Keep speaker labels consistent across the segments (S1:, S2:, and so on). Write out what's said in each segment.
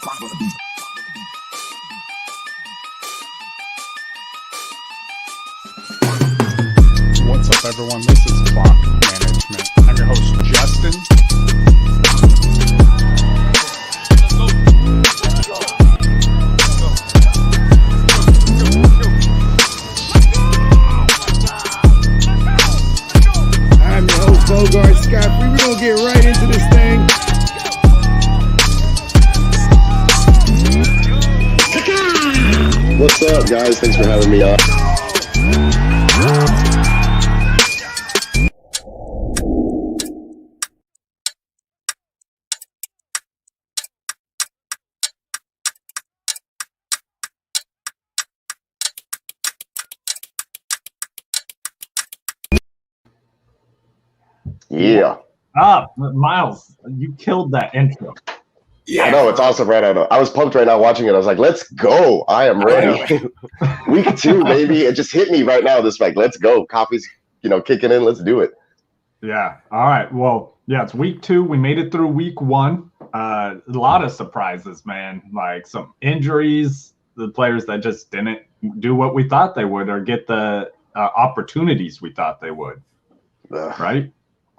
S1: What's up, everyone? This is Clock Management. I'm your host, Justin.
S2: I'm your host, Bogard Scott-Free. We're going to get right into this thing.
S3: What's up, guys? Thanks for having me on. Yeah.
S4: Miles, you killed that intro.
S3: Yeah, I know, it's awesome, right? I know. I was pumped right now watching it. I was like, let's go. I am ready. Week 2, baby. It just hit me right now. This like, let's go. Coffee's, kicking in. Let's do it.
S4: Yeah. All right. Well, yeah, it's week 2. We made it through week 1. A lot of surprises, man. Like some injuries, the players that just didn't do what we thought they would or get the opportunities we thought they would. Right?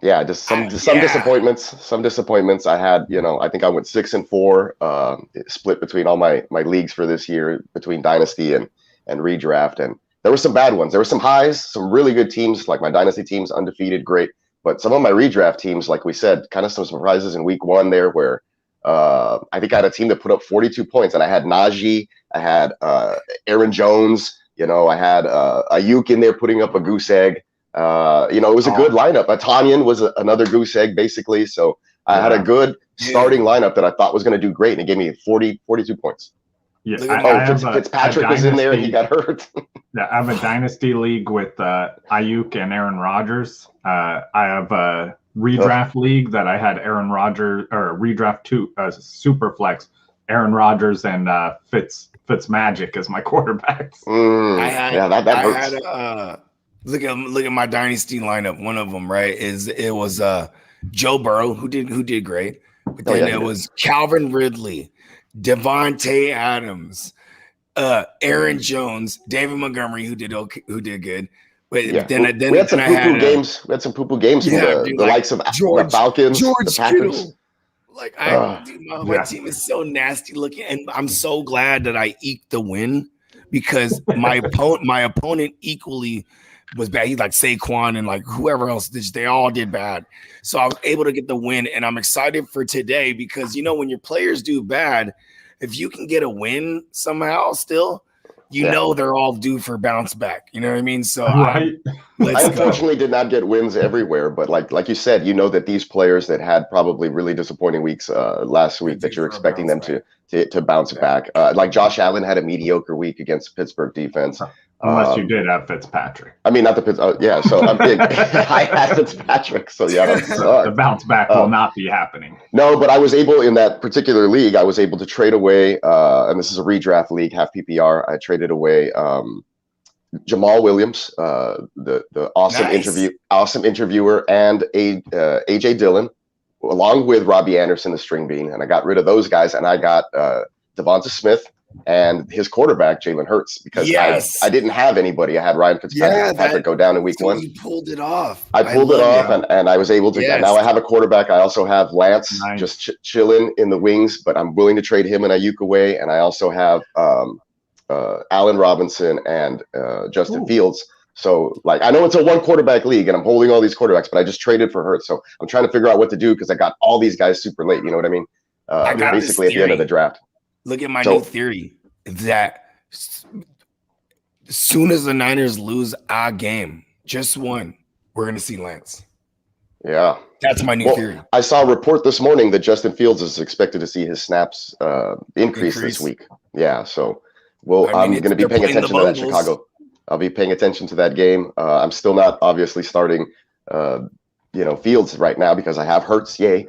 S3: Yeah, just some disappointments. Some disappointments. I had, I think I went 6-4, split between all my leagues for this year between Dynasty and Redraft. And there were some bad ones. There were some highs, some really good teams, like my Dynasty teams, undefeated, great. But some of my Redraft teams, like we said, kind of some surprises in week 1 there where I think I had a team that put up 42 points. And I had Najee, I had Aaron Jones, I had Ayuk in there putting up a goose egg. It was a good lineup. Tanyan was another goose egg, basically. So I had a good starting lineup that I thought was going to do great, and it gave me 42 points.
S4: Yeah,
S3: Fitzpatrick was in there, and he got hurt.
S4: Yeah, I have a dynasty league with Ayuk and Aaron Rodgers. I have a redraft league that I had Aaron Rodgers, or redraft 2, Superflex, Aaron Rodgers and Fitzmagic as my quarterbacks.
S3: That hurts.
S2: Look at my dynasty lineup. One of them, right, it was Joe Burrow who did great, but then it was Calvin Ridley, Devontae Adams, Aaron Jones, David Montgomery who did good. But then we had some poo-poo games.
S3: We had some poo-poo games from the likes of the Falcons, the Packers.
S2: Kittle. Like my team is so nasty looking, and I'm so glad that I eked the win because my opponent equally was bad. He's like Saquon and like whoever else, they all did bad. So I was able to get the win, and I'm excited for today because when your players do bad, if you can get a win somehow still, they're all due for bounce back. You know what I mean? So
S4: right.
S3: I unfortunately did not get wins everywhere, but like you said, that these players that had probably really disappointing weeks last week that you're expecting them to bounce back. Like Josh Allen had a mediocre week against Pittsburgh defense.
S4: Unless you did have Fitzpatrick.
S3: I mean, not the Pittsburgh. Yeah, so I had Fitzpatrick. So yeah,
S4: the bounce back will not be happening.
S3: No, but I was able in that particular league. I was able to trade away, and this is a redraft league, half PPR. I traded away Jamal Williams, the awesome interviewer, and AJ Dillon, along with Robbie Anderson, the string bean, and I got rid of those guys, and I got Devonta Smith and his quarterback, Jalen Hurts, because I didn't have anybody. I had Ryan Fitzpatrick go down in week 1.
S2: You pulled it off.
S3: I pulled it off, and I was able to. Yes. Now I have a quarterback. I also have Lance just chilling in the wings, but I'm willing to trade him and Ayuk away. And I also have Allen Robinson and Justin Fields. So, I know it's a 1 quarterback league, and I'm holding all these quarterbacks, but I just traded for Hurts. So I'm trying to figure out what to do because I got all these guys super late. You know what I mean? Basically at the end of the draft.
S2: Look at my new theory that as soon as the Niners lose a game, just one, we're going to see Lance.
S3: Yeah.
S2: That's my new theory.
S3: I saw a report this morning that Justin Fields is expected to see his snaps increase this week. Yeah, so I'm going to be paying attention to that Chicago. I'll be paying attention to that game. I'm still not obviously starting, Fields right now because I have Hurts. Yay.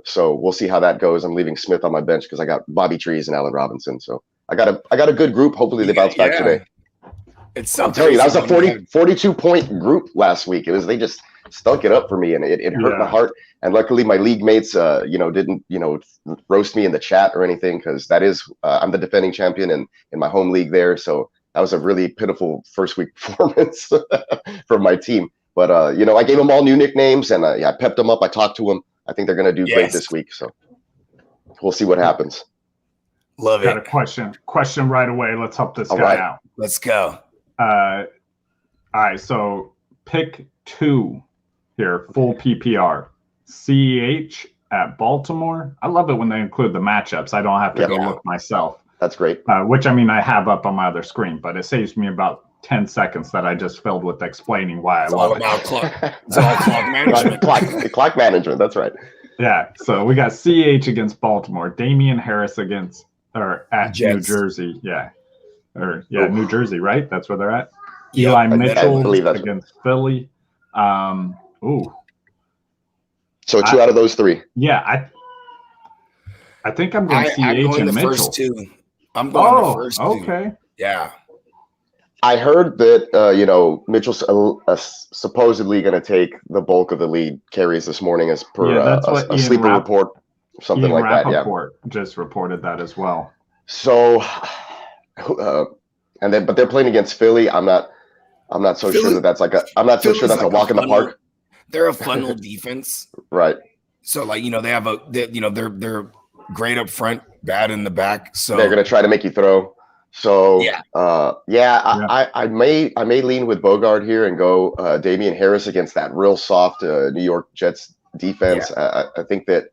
S3: So we'll see how that goes. I'm leaving Smith on my bench because I got Bobby Trees and Allen Robinson. So I got a good group. Hopefully they bounce back today.
S2: It's
S3: I'm telling you, that was a 42 point group last week. They just stunk it up for me, and it hurt my heart. And luckily, my league mates, didn't roast me in the chat or anything, because that is I'm the defending champion in my home league there. So that was a really pitiful first week performance from my team. But I gave them all new nicknames, and I pepped them up. I talked to them. I think they're going to do great this week. So we'll see what happens.
S2: Love it.
S4: Got a question right away. Let's help this guy out.
S2: Let's go.
S4: All right. So pick 2 here, full PPR. CEH at Baltimore. I love it when they include the matchups. I don't have to go look myself.
S3: That's great.
S4: Which, I mean, I have up on my other screen, but it saves me about 10 seconds that I just filled with explaining why I love it.
S2: It's all clock management.
S3: Clock management. That's right.
S4: Yeah. So we got CH against Baltimore, Damian Harris at
S2: Jets.
S4: New Jersey. Yeah. New Jersey, right? That's where they're at.
S2: Yep,
S4: Eli Mitchell
S3: that's
S4: against Philly.
S3: So 2 out of those 3.
S4: Yeah. I think I'm going CH and Mitchell.
S2: First 2. I'm going the first 2.
S4: Okay.
S2: Yeah.
S3: I heard that Mitchell's supposedly going to take the bulk of the lead carries this morning, as per a sleeper report, something like that. Yeah,
S4: just reported that as well.
S3: So, but they're playing against Philly. I'm not so sure that that's that's a walk in the park.
S2: They're a fun little defense,
S3: right?
S2: So they have they're great up front, bad in the back. So
S3: they're going to try to make you throw. So I may lean with Bogard here and go Damian Harris against that real soft New York Jets defense.
S2: Yeah.
S3: I think that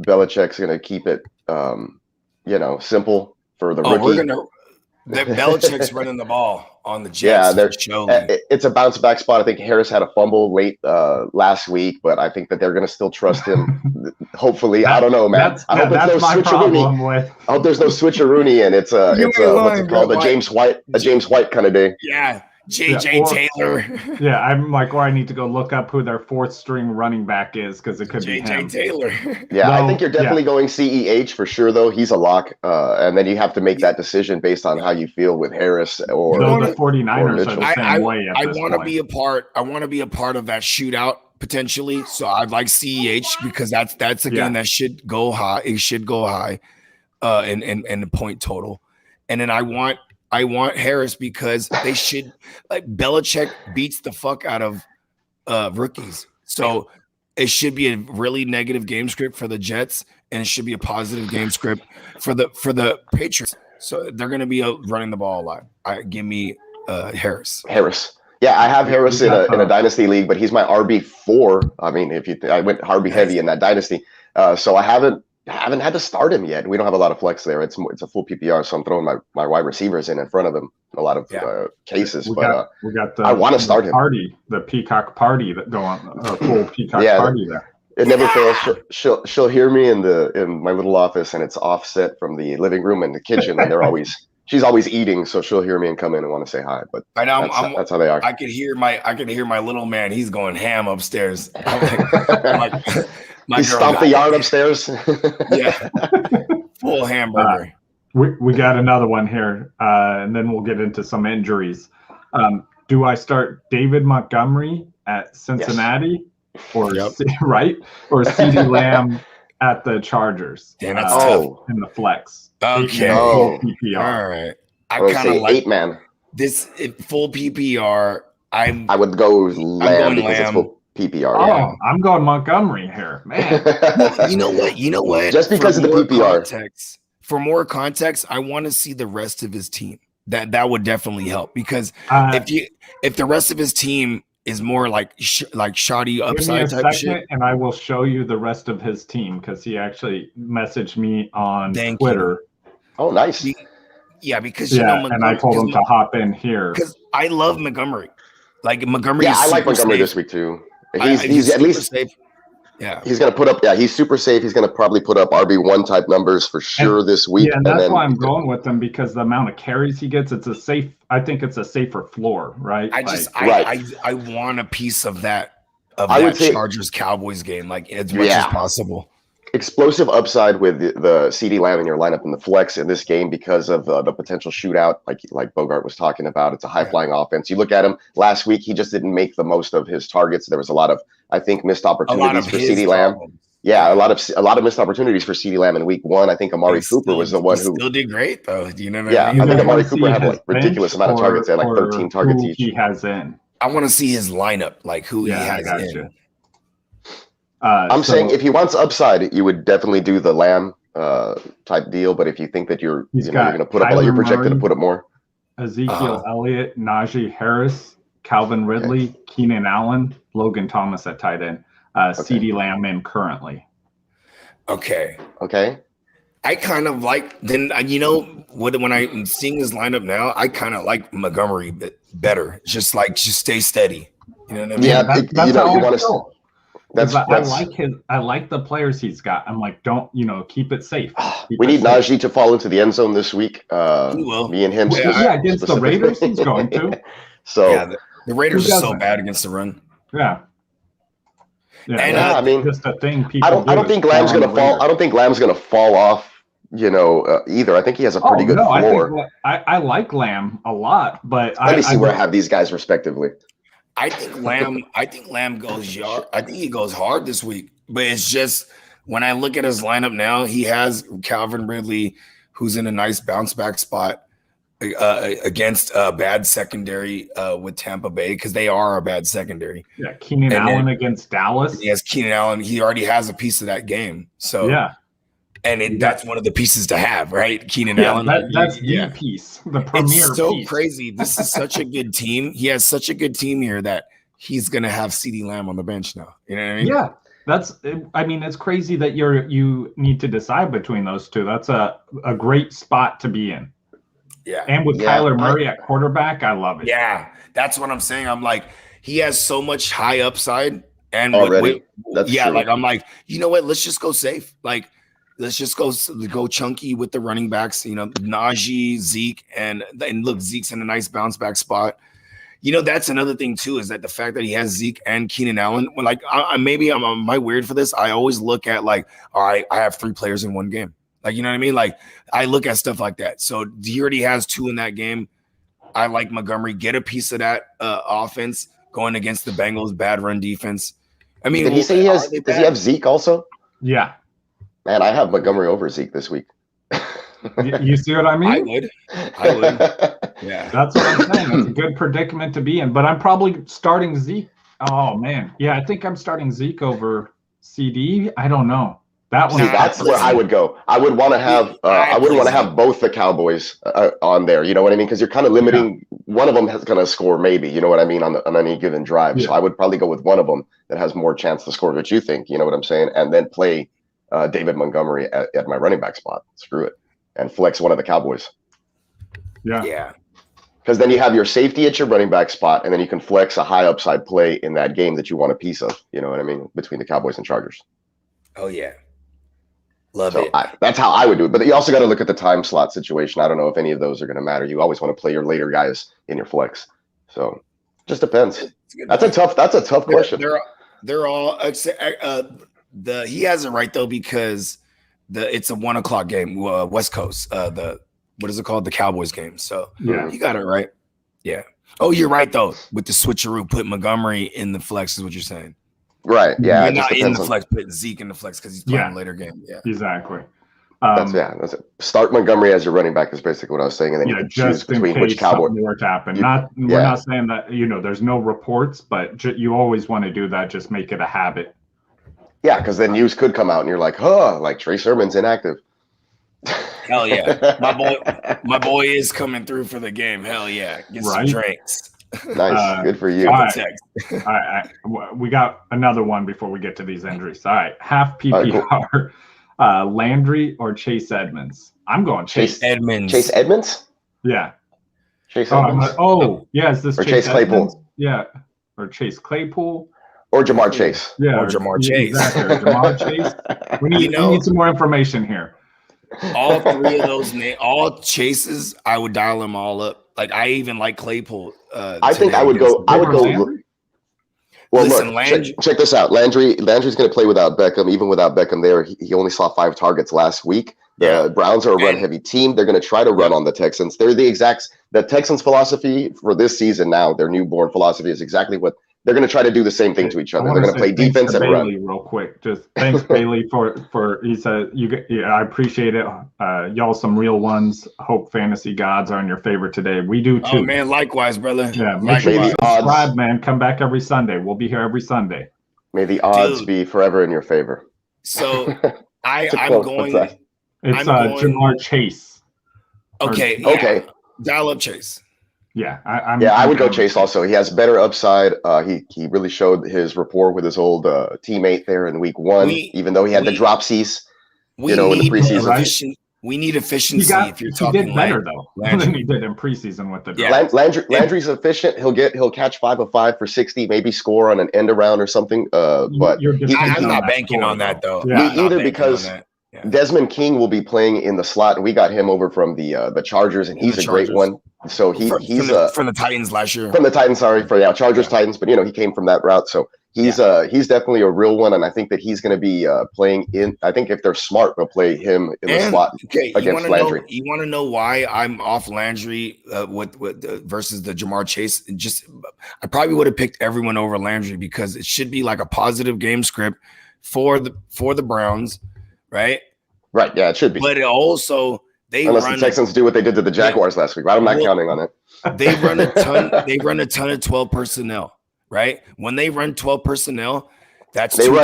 S3: Belichick's going to keep it simple for the rookie.
S2: Belichick's running the ball on the Jets.
S3: It's a bounce back spot. I think Harris had a fumble late last week, but I think that they're going to still trust him. Hopefully, I don't know, man. I hope there's no switcheroonie. I hope there's no switcheroonie, and it's what's it called, a James White kind of day.
S2: Yeah. JJ Taylor.
S4: Yeah, I'm like, I need to go look up who their 4th string running back is, because it could be him.
S2: JJ Taylor.
S3: Yeah, I think you're definitely going CEH for sure, though. He's a lock. And then you have to make that decision based on how you feel with Harris or
S4: the 49ers are the same way at this point.
S2: I want to be a part of that shootout potentially. So I'd like CEH, because that's again that should go high. It should go high in the point total. And then I want Harris, because they should, Belichick beats the fuck out of rookies. So it should be a really negative game script for the Jets, and it should be a positive game script for the Patriots. So they're going to be running the ball a lot. Give me Harris.
S3: Yeah, I have Harris in a dynasty league, but he's my RB4. I mean, I went RB heavy in that dynasty, so I haven't had to start him yet. We don't have a lot of flex there. It's a full PPR, so I'm throwing my wide receivers in front of him in a lot of cases.
S4: We got
S3: I want to start him.
S4: The Peacock party that go on a full Peacock party there.
S3: It never fails. She'll hear me in my little office, and it's offset from the living room and the kitchen, and she's always eating, so she'll hear me and come in and want to say hi. But
S2: I know
S3: that's how they are.
S2: I could hear my little man. He's going ham upstairs.
S3: He stomped the yard upstairs.
S2: Yeah, full hamburger.
S4: We got another one here, and then we'll get into some injuries. Do I start David Montgomery at Cincinnati, or right, or CeeDee Lamb at the Chargers?
S2: Damn, that's tough.
S4: In the flex.
S2: Okay.
S4: Full PPR.
S2: All right. I kind of like
S3: 8-man.
S2: This full PPR. I
S3: would go Lamb because it's full PPR.
S4: Oh, I'm going Montgomery here, man.
S2: Well, you know what?
S3: Just because of the PPR.
S2: For more context, I want to see the rest of his team. That would definitely help, because if the rest of his team is more like shoddy upside type shit,
S4: and I will show you the rest of his team, because he actually messaged me on Twitter.
S3: Oh, nice.
S2: Because
S4: and I told him to hop in here
S2: because I love Montgomery. Montgomery.
S3: Yeah, I like Montgomery this week too. He's at least
S2: safe. Yeah,
S3: he's going to put up. Yeah, he's super safe. He's going to probably put up RB1 type numbers for sure this week.
S4: Yeah, and that's why I'm going with him, because the amount of carries he gets, it's a safe. I think it's a safer floor, right?
S2: I want a piece of that Chargers Cowboys game, as much as possible.
S3: Explosive upside with the CeeDee Lamb in your lineup in the flex in this game because of the potential shootout, like Bogart was talking about. It's a high flying offense. You look at him last week; he just didn't make the most of his targets. There was a lot of I think missed
S2: A lot
S3: opportunities
S2: of
S3: for
S2: his
S3: CeeDee Lamb.
S2: problems.
S3: Yeah, a lot of missed opportunities for CeeDee Lamb in week 1. I think Amari Cooper was the one
S2: he
S3: who
S2: still did great though. Do you know what
S3: Yeah,
S2: I mean?
S3: I think
S4: You guys
S3: Amari
S4: wanna see
S3: Cooper had
S4: his
S3: like ridiculous
S4: bench
S3: amount of targets. They had like
S4: or
S3: 13 targets
S4: who
S3: each.
S4: he has in.
S2: I want to see his lineup, like who he
S4: Yeah, I
S2: has
S4: got
S2: in.
S4: you.
S3: I'm saying if he wants upside, you would definitely do the Lamb type deal. But if you think that you're
S4: He's
S3: you're
S4: got
S3: going to put up, you're
S4: Kyler
S3: projected to
S4: Murray,
S3: put up more.
S4: Ezekiel Elliott, Najee Harris, Calvin Ridley, Keenan Allen, Logan Thomas at tight end, CeeDee Lamb in currently.
S2: Okay.
S3: Okay.
S2: I kind of like when I'm seeing his lineup now, I kind of like Montgomery better. Just stay steady. You know what I mean?
S3: Yeah,
S4: That's how I feel.
S3: That's
S4: I like the players he's got. I'm like, don't keep it safe.
S3: We need Najee to fall into the end zone this week.
S2: He will.
S3: Me and him.
S4: Yeah, against the Raiders, he's going to.
S3: So
S2: yeah, the Raiders are so bad against the run.
S4: Yeah.
S2: And
S3: I mean,
S4: just a thing.
S3: I don't think Lamb's going to fall. I don't think Lamb's going to fall off. Either. I think he has a pretty good floor.
S4: I like Lamb a lot, but
S3: Let me see where I have these guys respectively.
S2: I think Lamb goes yard. I think he goes hard this week. But it's just when I look at his lineup now, he has Calvin Ridley, who's in a nice bounce back spot against a bad secondary with Tampa Bay, because they are a bad secondary.
S4: Yeah, Keenan Allen against Dallas.
S2: He has Keenan Allen. He already has a piece of that game. So
S4: yeah.
S2: And that's one of the pieces to have, right? Keenan Allen.
S4: That's the piece, the premier
S2: It's so
S4: piece.
S2: crazy. This is such a good team. He has such a good team here that he's going to have CeeDee Lamb on the bench now. You know what I mean?
S4: Yeah. It's crazy that you need to decide between those two. That's a great spot to be in.
S2: Yeah.
S4: And with Kyler Murray at quarterback, I love it.
S2: Yeah. That's what I'm saying. I'm like, he has so much high upside. And
S3: already.
S2: I'm like, you know what? Let's just go safe. Like, let's just go chunky with the running backs, Najee, Zeke, and look, Zeke's in a nice bounce back spot. That's another thing too, is that the fact that he has Zeke and Keenan Allen, like maybe am I weird for this? I always look at like, all right, I have 3 players in one game. Like, you know what I mean? Like I look at stuff like that. So he already has 2 in that game. I like Montgomery, get a piece of that offense going against the Bengals' bad run defense. I mean,
S3: did he say does he have Zeke also?
S4: Yeah.
S3: Man, I have Montgomery over Zeke this week.
S4: You see what I mean?
S2: I would. Yeah.
S4: That's what I'm saying. It's a good predicament to be in. But I'm probably starting Zeke. Oh, man. Yeah, I think I'm starting Zeke over CD. I don't know. That one.
S3: That's where I would go. I would want to have. I wouldn't want to have both the Cowboys on there. You know what I mean? Because you're kind of limiting. One of them has going to score, maybe. You know what I mean, on any given drive. Yeah. So I would probably go with one of them that has more chance to score. What you think? You know what I'm saying? And then play David Montgomery at my running back spot. Screw it, and flex one of the Cowboys.
S2: Yeah.
S3: Because then you have your safety at your running back spot, and then you can flex a high upside play in that game that you want a piece of. You know what I mean? Between the Cowboys and Chargers.
S2: Oh yeah. Love it.
S3: That's how I would do it. But you also got to look at the time slot situation. I don't know if any of those are going to matter. You always want to play your later guys in your flex. So just depends. That's a tough question.
S2: They're all he has it right though, because it's a 1:00 game, West Coast. What is it called? The Cowboys game. So you got it right. Yeah. Oh, you're right though. With the switcheroo, put Montgomery in the flex is what you're saying.
S3: Right. Yeah.
S2: You're not in the flex, put Zeke in the flex because he's playing a later game. Yeah.
S4: Exactly.
S3: That's it. Start Montgomery as your running back is basically what I was saying, and then you can choose between which Cowboy.
S4: Were to happen. We're not saying that there's no reports, but you always want to do that. Just make it a habit.
S3: Yeah, because then news could come out, and you're like, like Trey Sermon's inactive.
S2: Hell yeah, my boy is coming through for the game. Hell yeah, get some drinks.
S3: Nice, good for you.
S4: All right. We got another one before we get to these injuries. All right, half PPR, cool. Landry or Chase Edmonds? I'm going Chase
S2: Edmonds.
S3: Chase Edmonds?
S4: Yeah.
S3: Chase Edmonds.
S4: Is this
S3: or Chase Claypool?
S4: Edmonds? Yeah, or Chase Claypool.
S3: Or Jamar Chase.
S4: Yeah,
S2: or Jamar Chase.
S4: Exactly. Jamar Chase. We need some more information here.
S2: All 3 of those all Chases, I would dial them all up. Like I even like Claypool.
S3: I think I would go.
S4: Landry?
S3: Well,
S2: listen,
S3: look, check this out. Landry's going to play without Beckham. Even without Beckham there, he only saw 5 targets last week. The Browns are a run-heavy team. They're going to try to run on the Texans. They're the Texans' philosophy for this season now, their newborn philosophy is exactly what they're going to try to do the same thing to each other. They're going to play defense and
S4: Bailey
S3: run.
S4: Real quick, just thanks Bailey for he said I appreciate it. Y'all some real ones. Hope fantasy gods are in your favor today. We do too.
S2: Oh man, likewise, brother.
S4: Yeah, make sure
S3: May
S4: you
S3: the odds-
S4: subscribe, man. Come back every Sunday. We'll be here every Sunday.
S3: May the odds be forever in your favor.
S2: So I'm
S3: quote.
S2: going.
S3: What's that?
S4: It's
S2: I'm going-
S4: Jamar Chase.
S2: Okay. Yeah.
S3: Okay.
S2: Dial up Chase.
S4: Yeah,
S3: I would go Chase also. He has better upside. He really showed his rapport with his old teammate there in week 1, even though he had the dropsies. In the preseason.
S2: We need efficiency. If you're talking,
S4: he did better though than he did in preseason with the
S2: drop.
S3: Landry's efficient. He'll catch 5 of 5 for 60, maybe score on an end around or something. But
S2: I'm not banking on that though.
S3: Me either, because Desmond King will be playing in the slot, and we got him over from the Chargers, and he's a great one. So he's
S2: from the Titans last year.
S3: From the Titans, Chargers Titans, but he came from that route. So he's definitely a real one, and I think that he's going to be playing in. I think if they're smart, they'll play him in the slot against Landry.
S2: You want to know why I'm off Landry versus the Jamar Chase? I probably would have picked everyone over Landry because it should be like a positive game script for the Browns, right?
S3: Right. Yeah, it should be.
S2: But it also unless the Texans
S3: do what they did to the Jaguars last week. Right? I'm not counting on it.
S2: They run a ton. They run a ton of 12 personnel. Right? When they run 12 personnel, that's
S3: they run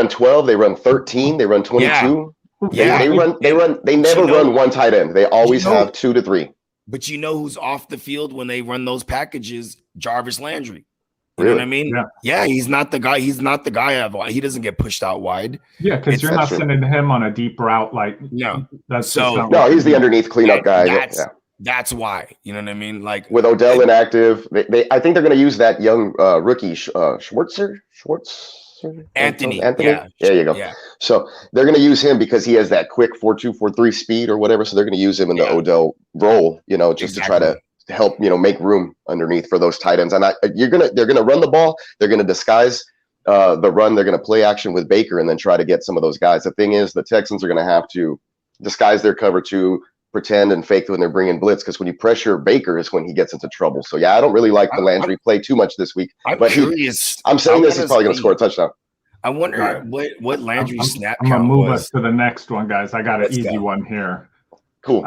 S3: 12, they run 13, they run 22.
S2: Yeah.
S3: They never run one tight end. They always have 2 to 3.
S2: But you know who's off the field when they run those packages? Jarvis Landry. You
S3: really?
S2: know what I mean? Yeah, he's not the guy. He doesn't get pushed out wide.
S4: Yeah, because you're not sending him on a deep route like
S3: he's the underneath cleanup guy.
S2: That's why. You know what I mean? Like
S3: with Odell inactive, I think they're going to use that young rookie Schwartz.
S2: Anthony.
S3: Yeah, there you go.
S2: Yeah.
S3: So they're going to use him because he has that quick 4.2, 4.3 speed or whatever. So they're going to use him in the Odell role, just to try to help, make room underneath for those tight ends. And they're going to run the ball. They're going to disguise the run. They're going to play action with Baker and then try to get some of those guys. The thing is, the Texans are going to have to disguise their cover 2, pretend and fake when they're bringing blitz, because when you pressure Baker is when he gets into trouble. So I don't really like the Landry play too much this week.
S2: I'm
S3: but
S2: curious.
S3: I'm saying he's probably going to score a touchdown.
S2: I wonder what Landry snap
S4: I'm
S2: count
S4: gonna move
S2: was.
S4: us to the next one, guys. I got an easy one here.
S3: Cool.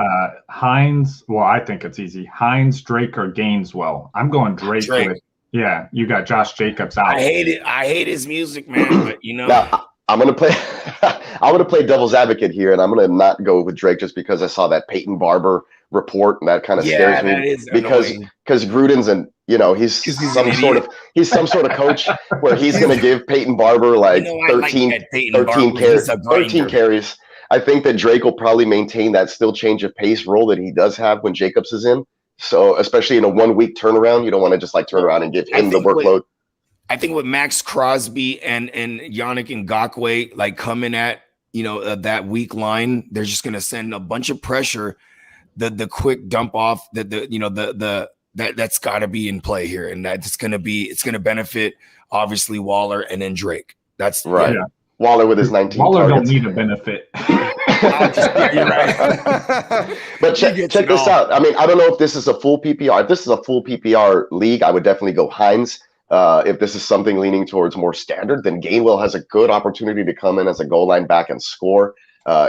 S4: Hines. Well, I think it's easy. Hines, Drake, or Gaineswell. I'm going Drake. You got Josh Jacobs out.
S2: I hate his music, man. But
S3: now, I'm gonna play devil's advocate here, and I'm gonna not go with Drake just because I saw that Peyton Barber report, and that kind of scares me because Gruden's he's some sort of coach where he's gonna give Peyton Barber 13 carries. I think that Drake will probably maintain that still change of pace role that he does have when Jacobs is in. So especially in a 1 week turnaround, you don't want to just turn around and give him the workload.
S2: I think with Max Crosby and Yannick Ngakoue coming at that weak line, they're just going to send a bunch of pressure. The quick dump off that's got to be in play here, and it's going to benefit obviously Waller and then Drake. That's
S3: right. Yeah. Waller with his 19.
S4: Waller
S3: targets.
S4: Don't need a benefit.
S2: You're right.
S3: But check this out. I mean, I don't know if this is a full PPR. If this is a full PPR league, I would definitely go Hines. If this is something leaning towards more standard, then Gainwell has a good opportunity to come in as a goal line back and score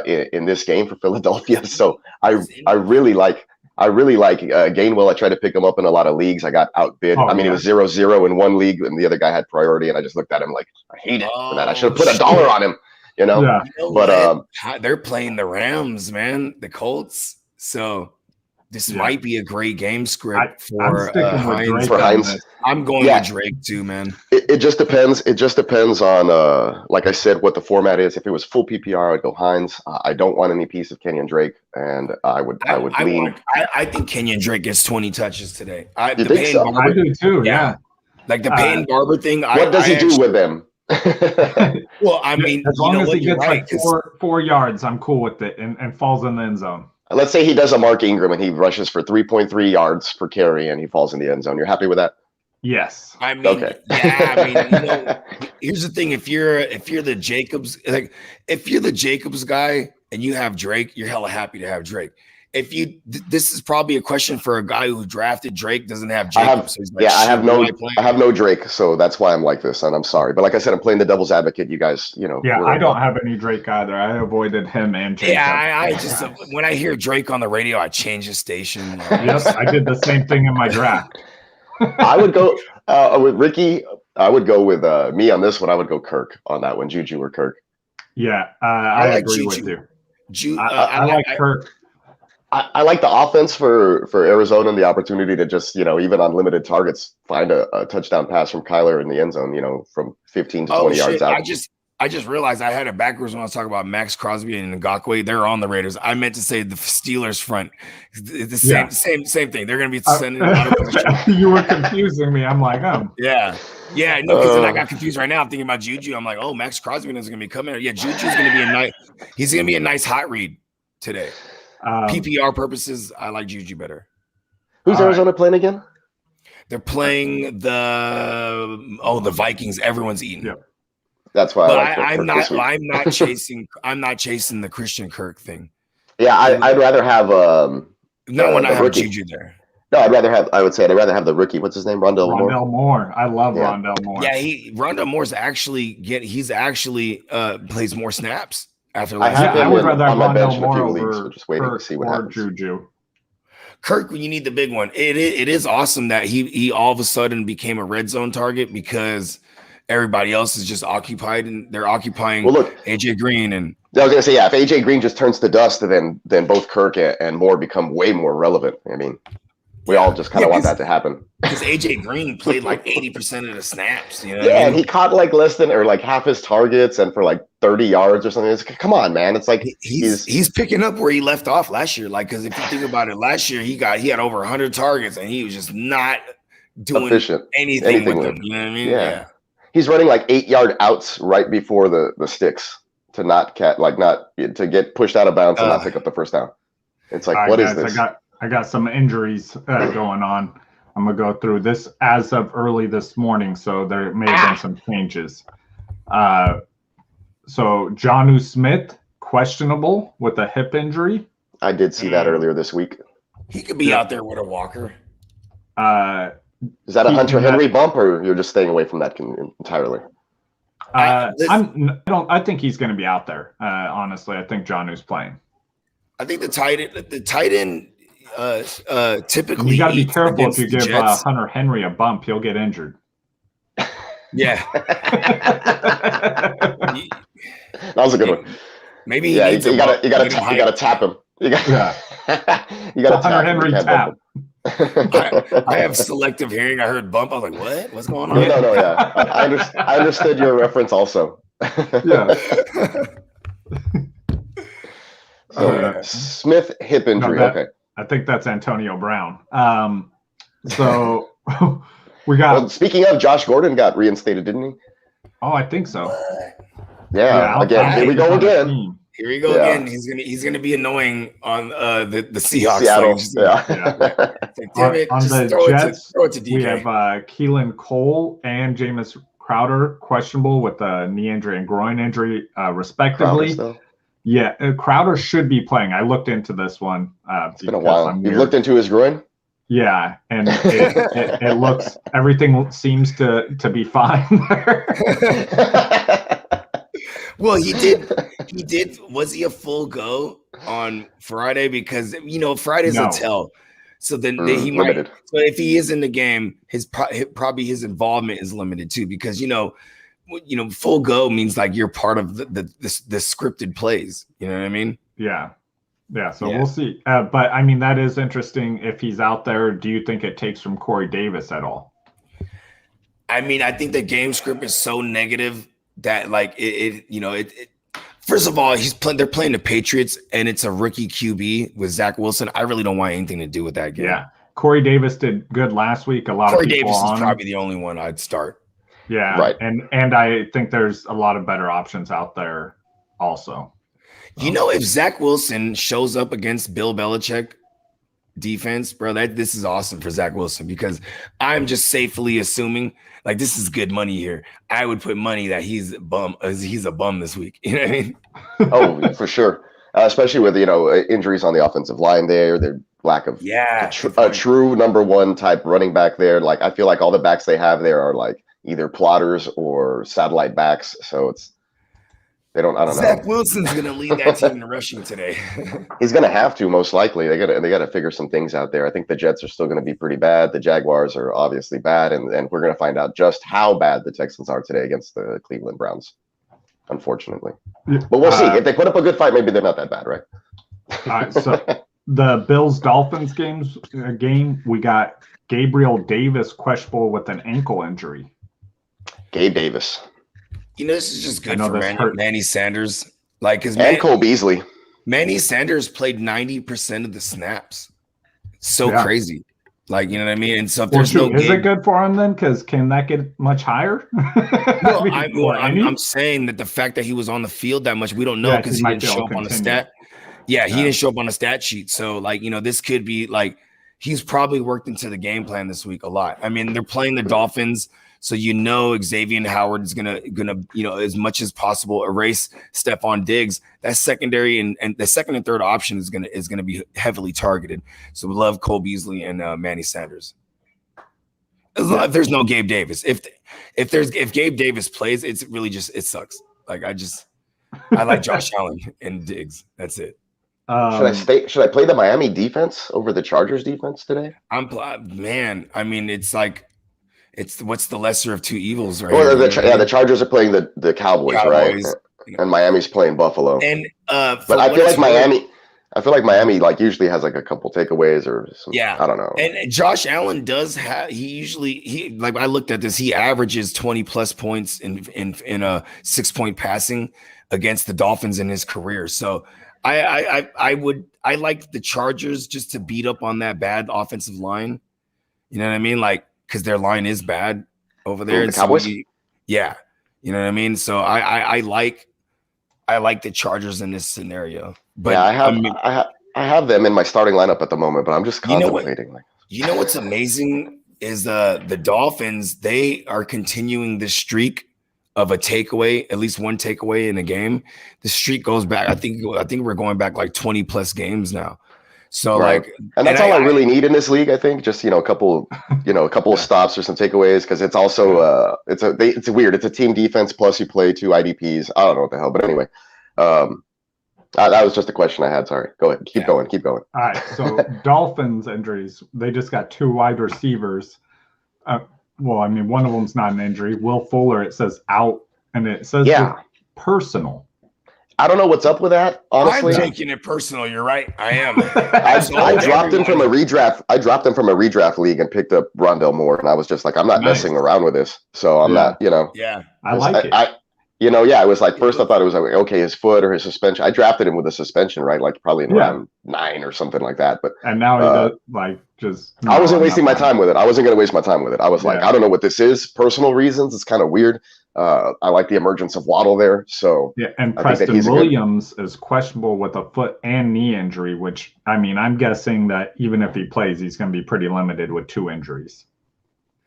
S3: in this game for Philadelphia. So I really like Gainwell. I tried to pick him up in a lot of leagues. I got outbid. It was 0-0 in one league, and the other guy had priority, and I just looked at him like, I hate it for that. I should have put $1 on him,
S4: Yeah.
S3: But
S2: they're playing the Rams, man, the Colts. So this might be a great game script for
S3: Hines.
S2: I'm going with Drake too, man.
S3: It just depends. It just depends on, like I said, what the format is. If it was full PPR, I'd go Hines. I don't want any piece of Kenyon Drake, and I would lean.
S2: I think Kenyon Drake gets 20 touches today.
S3: You think so?
S4: I do too. Yeah.
S2: Like the Peyton Barber thing.
S3: What does he do with them?
S2: Well, I mean,
S4: as long as he gets 4 yards, I'm cool with it, and falls in the end zone.
S3: Let's say he does a Mark Ingram and he rushes for 3.3 yards per carry and he falls in the end zone. You're happy with that?
S4: Yes.
S2: I mean, here's the thing: if you're the Jacobs, if you're the Jacobs guy, and you have Drake, you're hella happy to have Drake. If you, this is probably a question for a guy who drafted Drake, doesn't have Jacob. So he's like,
S3: I have no Drake, so that's why I'm like this, and I'm sorry. But like I said, I'm playing the devil's advocate. You guys,
S4: Yeah, I don't have any Drake either. I avoided him and Jacob.
S2: Yeah, I just when I hear Drake on the radio, I change the station.
S4: Yes, I did the same thing in my draft.
S3: I would go with Ricky. I would go with me on this one. I would go Kirk on that one, Juju or Kirk.
S4: Yeah, I
S2: like
S4: agree
S2: Juju.
S4: with you. I like Kirk.
S3: I like the offense for Arizona and the opportunity to just, even on limited targets, find a touchdown pass from Kyler in the end zone, from 15 to 20 yards out.
S2: I just realized I had it backwards when I was talking about Max Crosby and Ngakoue. They're on the Raiders. I meant to say the Steelers front. The same thing. They're going to be sending out of position.
S4: You were confusing me. I'm like,
S2: Yeah. Yeah, no, because then I got confused right now. I'm thinking about Juju. I'm like, oh, Max Crosby is going to be coming. Yeah, Juju's going to be he's going to be a nice hot read today. PPR purposes, I like Juju better.
S3: Who's Arizona playing again?
S2: They're playing the Vikings. Everyone's eating.
S4: Yeah.
S3: That's why.
S2: But
S3: I'm
S2: not chasing. I'm not chasing the Christian Kirk thing.
S3: Yeah, I'd rather have
S2: not when I have
S3: rookie.
S2: Juju there.
S3: No, I'd rather have the rookie. What's his name? Rondell
S4: Moore. I love Rondell Moore.
S2: Yeah, Rondell Moore's he's actually plays more snaps after
S3: last year.
S4: I would rather have Rondell Moore
S3: over just waiting to see what happens.
S4: Juju.
S2: Kirk, when you need the big one, it is awesome that he all of a sudden became a red zone target because everybody else is just occupied and they're occupying AJ Green and
S3: I was gonna say, if AJ Green just turns to dust, then both Kirk and Moore become way more relevant. I mean, we all just kind of want that to happen.
S2: Because AJ Green played like 80% of the snaps.
S3: And he caught like less than or like half his targets and for like 30 yards or something. It's like, come on, man. It's like
S2: he's picking up where he left off last year. Like, because if you think about it, last year he had over 100 targets and he was just not doing anything with them. You know what I mean? Yeah.
S3: He's running like 8-yard outs right before the sticks to not to get pushed out of bounds and not pick up the first down. It's like, what is this?
S4: I got some injuries going on. I'm gonna go through this as of early this morning, so there may have been some changes. So Jonnu Smith questionable with a hip injury.
S3: I did see that earlier this week.
S2: He could be out there with a walker.
S3: Is that a Hunter Henry bump, or you're just staying away from that entirely?
S4: I think he's going to be out there. Honestly, I think Jonnu's playing.
S2: I think the tight end typically.
S4: You got to be careful if you give Hunter Henry a bump; he'll get injured.
S2: Yeah,
S3: that was a good one.
S2: Maybe
S3: you got to tap him. You got to
S4: Hunter Henry tap.
S2: I have selective hearing. I heard bump. I was like, "What? What's going on?"
S3: No. Yeah, I understood your reference also.
S4: Yeah.
S3: Smith hip injury. Okay.
S4: I think that's Antonio Brown. So we got.
S3: Well, speaking of, Josh Gordon got reinstated, didn't he?
S4: Oh, I think so.
S3: Yeah. Again, here we go again.
S2: Here we go again. He's gonna be annoying on the Seahawks.
S3: Seattle.
S4: On the Jets, throw it to DK. We have Keelan Cole and Jameis Crowder questionable with a knee injury and groin injury, respectively. Crowder should be playing. I looked into this one.
S3: It's been a while. You looked into his groin?
S4: Yeah, and it looks, everything seems to be fine there.
S2: Well, he did. Was he a full go on Friday? Because Friday's a tell. So then he might. Limited. So if he is in the game, probably his involvement is limited too. Because full go means like you're part of the scripted plays. You know what I mean?
S4: Yeah. So we'll see. But I mean, that is interesting. If he's out there, do you think it takes from Corey Davis at all?
S2: I mean, I think the game script is so negative that like it first of all, they're playing the Patriots and it's a rookie QB with Zach Wilson. I really don't want anything to do with that game.
S4: Yeah. Corey Davis did good last week. Corey
S2: Davis is probably the only one I'd start.
S4: Yeah. Right. And I think there's a lot of better options out there also.
S2: If Zach Wilson shows up against Bill Belichick defense, bro, this is awesome for Zach Wilson, because I'm just safely assuming like this is good money here. I would put money that he's a bum this week. You know what I mean?
S3: Oh, for sure. especially with injuries on the offensive line there, their lack of a true number one type running back there. Like I feel like all the backs they have there are like either plotters or satellite backs. So I don't know.
S2: Zach Wilson's gonna lead that team in rushing today.
S3: He's gonna have to, most likely. They gotta figure some things out there. I think the Jets are still gonna be pretty bad. The Jaguars are obviously bad, and we're gonna find out just how bad the Texans are today against the Cleveland Browns, unfortunately. But we'll see. If they put up a good fight, maybe they're not that bad, right?
S4: All right, so the Bills-Dolphins game, we got Gabriel Davis questionable with an ankle injury.
S3: Gabe Davis.
S2: This is just good for Manny Sanders.
S3: Cole Beasley.
S2: Manny Sanders played 90% of the snaps. Crazy. You know what I mean? And so if there's
S4: is it good for him then? Because can that get much higher?
S2: No, I'm saying that the fact that he was on the field that much, we don't know because he didn't show up on the stat. Yeah, he didn't show up on a stat sheet. So, this could be he's probably worked into the game plan this week a lot. I mean, they're playing the Dolphins. So Xavier Howard is gonna as much as possible erase Stephon Diggs. That secondary and the second and third option is gonna be heavily targeted. So we love Cole Beasley and Manny Sanders. If there's no Gabe Davis, if Gabe Davis plays, it's really just it sucks. I like Josh Allen and Diggs. That's it.
S3: Should I play the Miami defense over the Chargers defense today?
S2: It's what's the lesser of two evils, right?
S3: Well, the Chargers are playing the Cowboys, right? And Miami's playing Buffalo.
S2: And
S3: but I feel like Miami usually has a couple takeaways or some, I don't know.
S2: And Josh Allen does have I looked at this, he averages 20 plus points in a 6-point passing against the Dolphins in his career. So I like the Chargers just to beat up on that bad offensive line. You know what I mean? Because their line is bad over there.
S3: The Cowboys?
S2: You know what I mean? So I like the Chargers in this scenario. But
S3: I have them in my starting lineup at the moment, but I'm just contemplating.
S2: What's amazing is the Dolphins, they are continuing this streak of a takeaway, at least one takeaway in a game. The streak goes back. I think we're going back 20 plus games now. So
S3: and that's all I really need in this league. I think just a couple of stops or some takeaways, because it's also it's weird. It's a team defense plus you play 2 IDPs. I don't know what the hell, but anyway, that was just a question I had. Sorry, go ahead, keep going.
S4: All right, so Dolphins injuries. They just got 2 wide receivers. One of them's not an injury. Will Fuller, it says out, and it says personal.
S3: I don't know what's up with that. Honestly,
S2: I'm taking it personal. You're right. I am.
S3: I dropped him from a redraft. I dropped him from a redraft league and picked up Rondell Moore, and I was just I'm not messing around with this. So I'm not.
S2: Yeah,
S4: I like it.
S3: It was first I thought it was his foot or his suspension. I drafted him with a suspension, right? Probably in round 9 or something like that. But
S4: and now he does
S3: I wasn't wasting my time with it. I wasn't going to waste my time with it. I was I don't know what this is. Personal reasons. It's kind of weird. I like the emergence of Waddle there. So
S4: and Preston Williams is questionable with a foot and knee injury, which I'm guessing that even if he plays, he's going to be pretty limited with 2 injuries.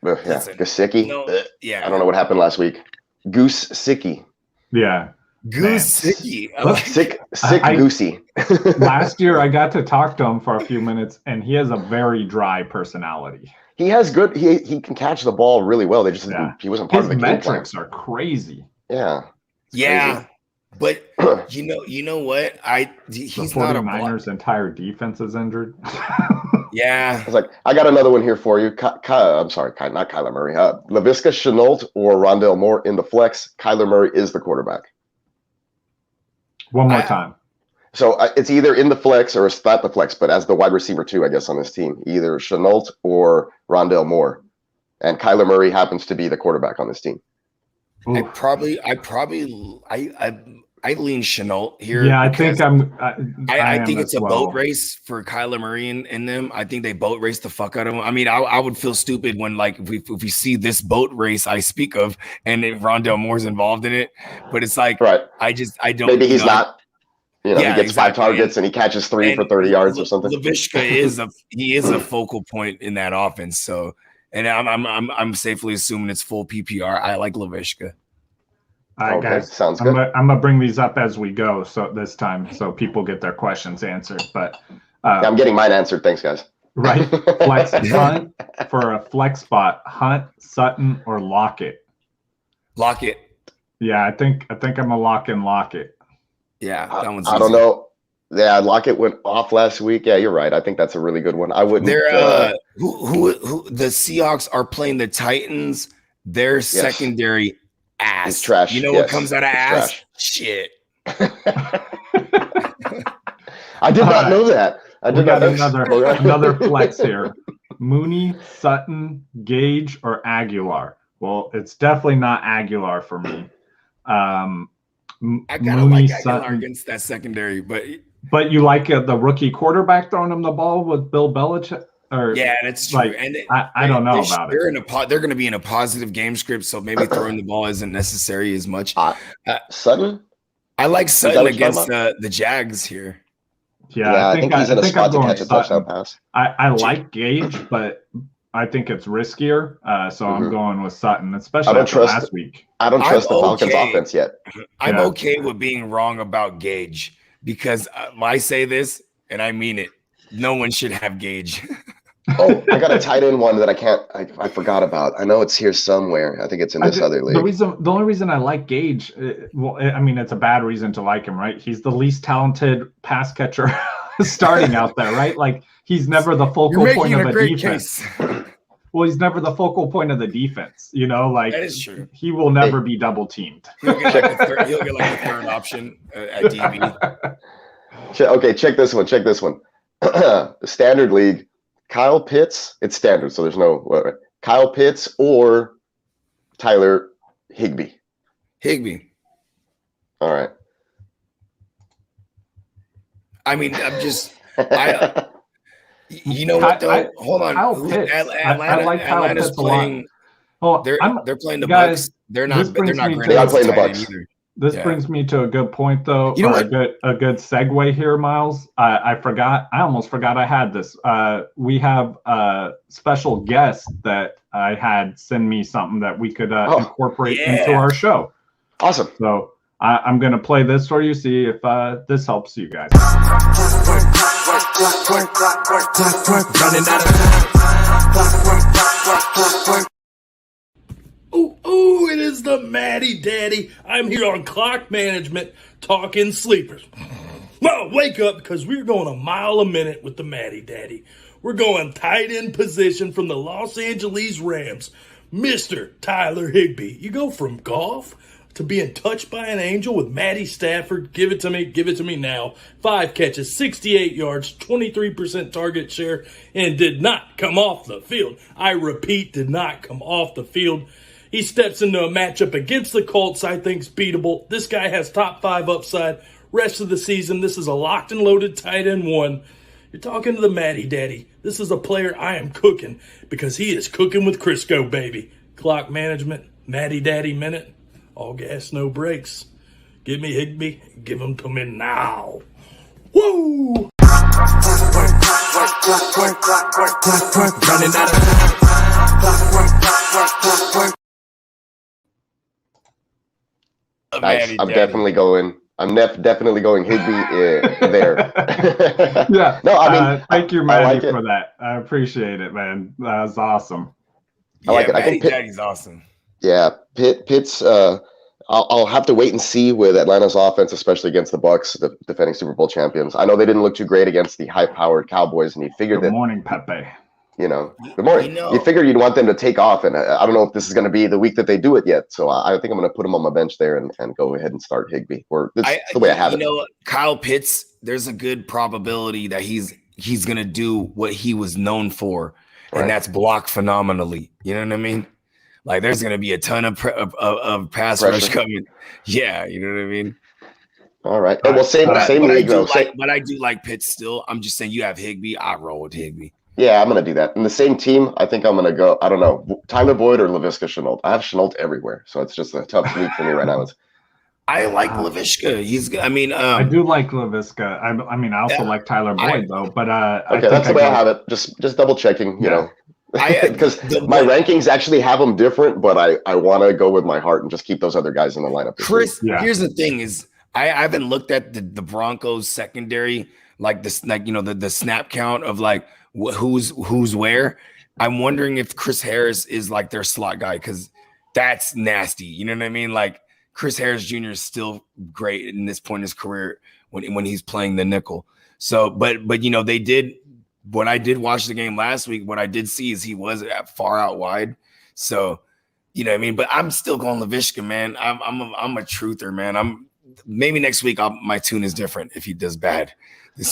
S3: Gesicki. I don't know what happened last week. Goose Sicky.
S4: Yeah.
S2: Goose Sicky.
S3: Sick Goosey.
S4: Last year, I got to talk to him for a few minutes, and he has a very dry personality.
S3: He has good. He can catch the ball really well. They just he wasn't part of the game plan.
S4: His metrics are crazy.
S3: Yeah.
S2: Yeah. But you know what? He's not a
S4: 49ers' entire defense is injured.
S2: Yeah.
S3: I was I got another one here for you. I'm sorry, not Kyler Murray. Laviska Shenault or Rondell Moore in the flex. Kyler Murray is the quarterback.
S4: One more time.
S3: So it's either in the flex or it's not the flex, but as the wide receiver 2, I guess, on this team, either Shenault or Rondell Moore. And Kyler Murray happens to be the quarterback on this team.
S2: I lean Shenault here.
S4: Yeah, I think
S2: I think it's a boat race for Kyler Murray and them. I think they boat race the fuck out of him. I would feel stupid when if we see this boat race I speak of and if Rondell Moore's involved in it. But it's right. I don't.
S3: Maybe he's not. He gets 5 targets and he catches 3 for 30 yards or something.
S2: Laviska is a focal point in that offense. So, and I'm safely assuming it's full PPR. I like Laviska.
S4: All right,
S3: Okay,
S4: guys.
S3: sounds good.
S4: I'm gonna bring these up as we go, so this time, so people get their questions answered. But
S3: Yeah, I'm getting mine answered. Thanks, guys.
S4: right, flex Hunt for a flex spot. Hunt, Sutton, or Lockett.
S2: Lockett.
S4: Yeah, I think I'm a Lockett.
S2: Yeah, that one's.
S3: I don't know. Yeah, Lockett went off last week. Yeah, you're right. I think that's a really good one. I wouldn't.
S2: They're who the Seahawks are playing the Titans. Their secondary ass.
S3: It's trash.
S2: You know what comes out of ass?
S3: Trash.
S2: Shit.
S3: I did not know that. I did not know
S4: another flex here. Mooney, Sutton, Gage, or Aguilar. Well, it's definitely not Aguilar for me.
S2: I gotta
S4: Mooney,
S2: like Aguilar
S4: Sutton.
S2: against that secondary,
S4: but you like the rookie quarterback throwing him the ball with Bill Belichick? Or,
S2: yeah, that's true.
S4: Like,
S2: and
S4: I don't know about it.
S2: They're going to be in a positive game script, so maybe throwing the ball isn't necessary as much.
S3: Sutton?
S2: I like Sutton against the Jags here.
S3: Yeah, I think he's in a spot to catch a touchdown pass.
S4: I like Gage, but I think it's riskier. So I'm going with Sutton, especially last week.
S3: I don't trust the Falcons offense yet.
S2: I'm okay with being wrong about Gage because I say this and I mean it. No one should have Gage.
S3: Oh, I got a tight end one that I forgot about. I know it's here somewhere. I think it's in this other league.
S4: The only reason I like Gage, I mean, it's a bad reason to like him, right? He's the least talented pass catcher starting out there, right? Like he's never the focal point of the defense. Well, he's never the focal point of the defense. You know, like
S2: that is true.
S4: He will never be double teamed.
S2: He'll get like a third option at DB.
S3: Okay, check this one. Standard league. Kyle Pitts, it's standard, so there's no Kyle Pitts or Tyler Higbee. All right.
S2: I mean, you know what though? Hold on. Atlanta's playing. They're playing the Bucks. They're not great.
S3: They are playing the Bucks either.
S4: This brings me to a good point, though. You know what? A good segue here, Miles. I almost forgot I had this. We have a special guest that I had send me something that we could incorporate into our show.
S3: Awesome.
S4: So I'm going to play this for you, see if this helps you guys.
S5: Ooh, it is the Matty Daddy. I'm here on Clock Management talking sleepers. Well, wake up because we're going a mile a minute with the Matty Daddy. We're going tight end position from the Los Angeles Rams, Mr. Tyler Higbee. You go from golf to being touched by an angel with Matty Stafford. Give it to me now. 5 catches, 68 yards, 23% target share, and did not come off the field. I repeat, did not come off the field. He steps into a matchup against the Colts I think's beatable. This guy has top 5 upside. Rest of the season, this is a locked and loaded tight end 1. You're talking to the Matty Daddy. This is a player I am cooking because he is cooking with Crisco, baby. Clock Management, Matty Daddy Minute. All gas, no brakes. Give me Higbee. Give him to me now. Woo! Running out of
S3: nice. I'm definitely going Higbee there.
S4: Yeah.
S3: No, I mean,
S4: thank you, Matty, for that. I appreciate it, man. That was awesome.
S3: I like it.
S2: Matty Daddy's awesome.
S3: Yeah, Pitts. I'll have to wait and see with Atlanta's offense, especially against the Bucks, the defending Super Bowl champions. I know they didn't look too great against the high-powered Cowboys, and you figured
S4: Good morning, Pepe.
S3: Good morning. You figured you'd want them to take off, and I don't know if this is going to be the week that they do it yet. So I think I'm going to put him on my bench there and go ahead and start Higbee. Or that's the way I have it.
S2: Kyle Pitts, there's a good probability that he's going to do what he was known for, and that's block phenomenally. You know what I mean? Like there's going to be a ton of pass rush coming. Yeah, you know what I mean?
S3: All right. Well, same league though.
S2: But I do like Pitts still. I'm just saying you have Higbee. I roll with Higbee.
S3: Yeah, I'm going to do that. In the same team, I think I'm going to go, I don't know, Tyler Boyd or Laviska Shenault. I have Shenault everywhere, so it's just a tough week for me right now.
S2: I like Laviska.
S4: I do like Laviska. I also like Tyler Boyd, though. But
S3: okay, that's the way I have it. Just double checking, you know. Because my rankings actually have them different, but I want to go with my heart and just keep those other guys in the lineup.
S2: Chris, here's the thing: is I haven't looked at the Broncos secondary like this, like the snap count of like who's where. I'm wondering if Chris Harris is like their slot guy because that's nasty. You know what I mean? Like Chris Harris Jr. is still great in this point in his career when he's playing the nickel. So, but they did. When I did watch the game last week, what I did see is he was far out wide. So, you know what I mean? But I'm still going Laviska, man. I'm a truther, man. Maybe next week my tune is different if he does bad.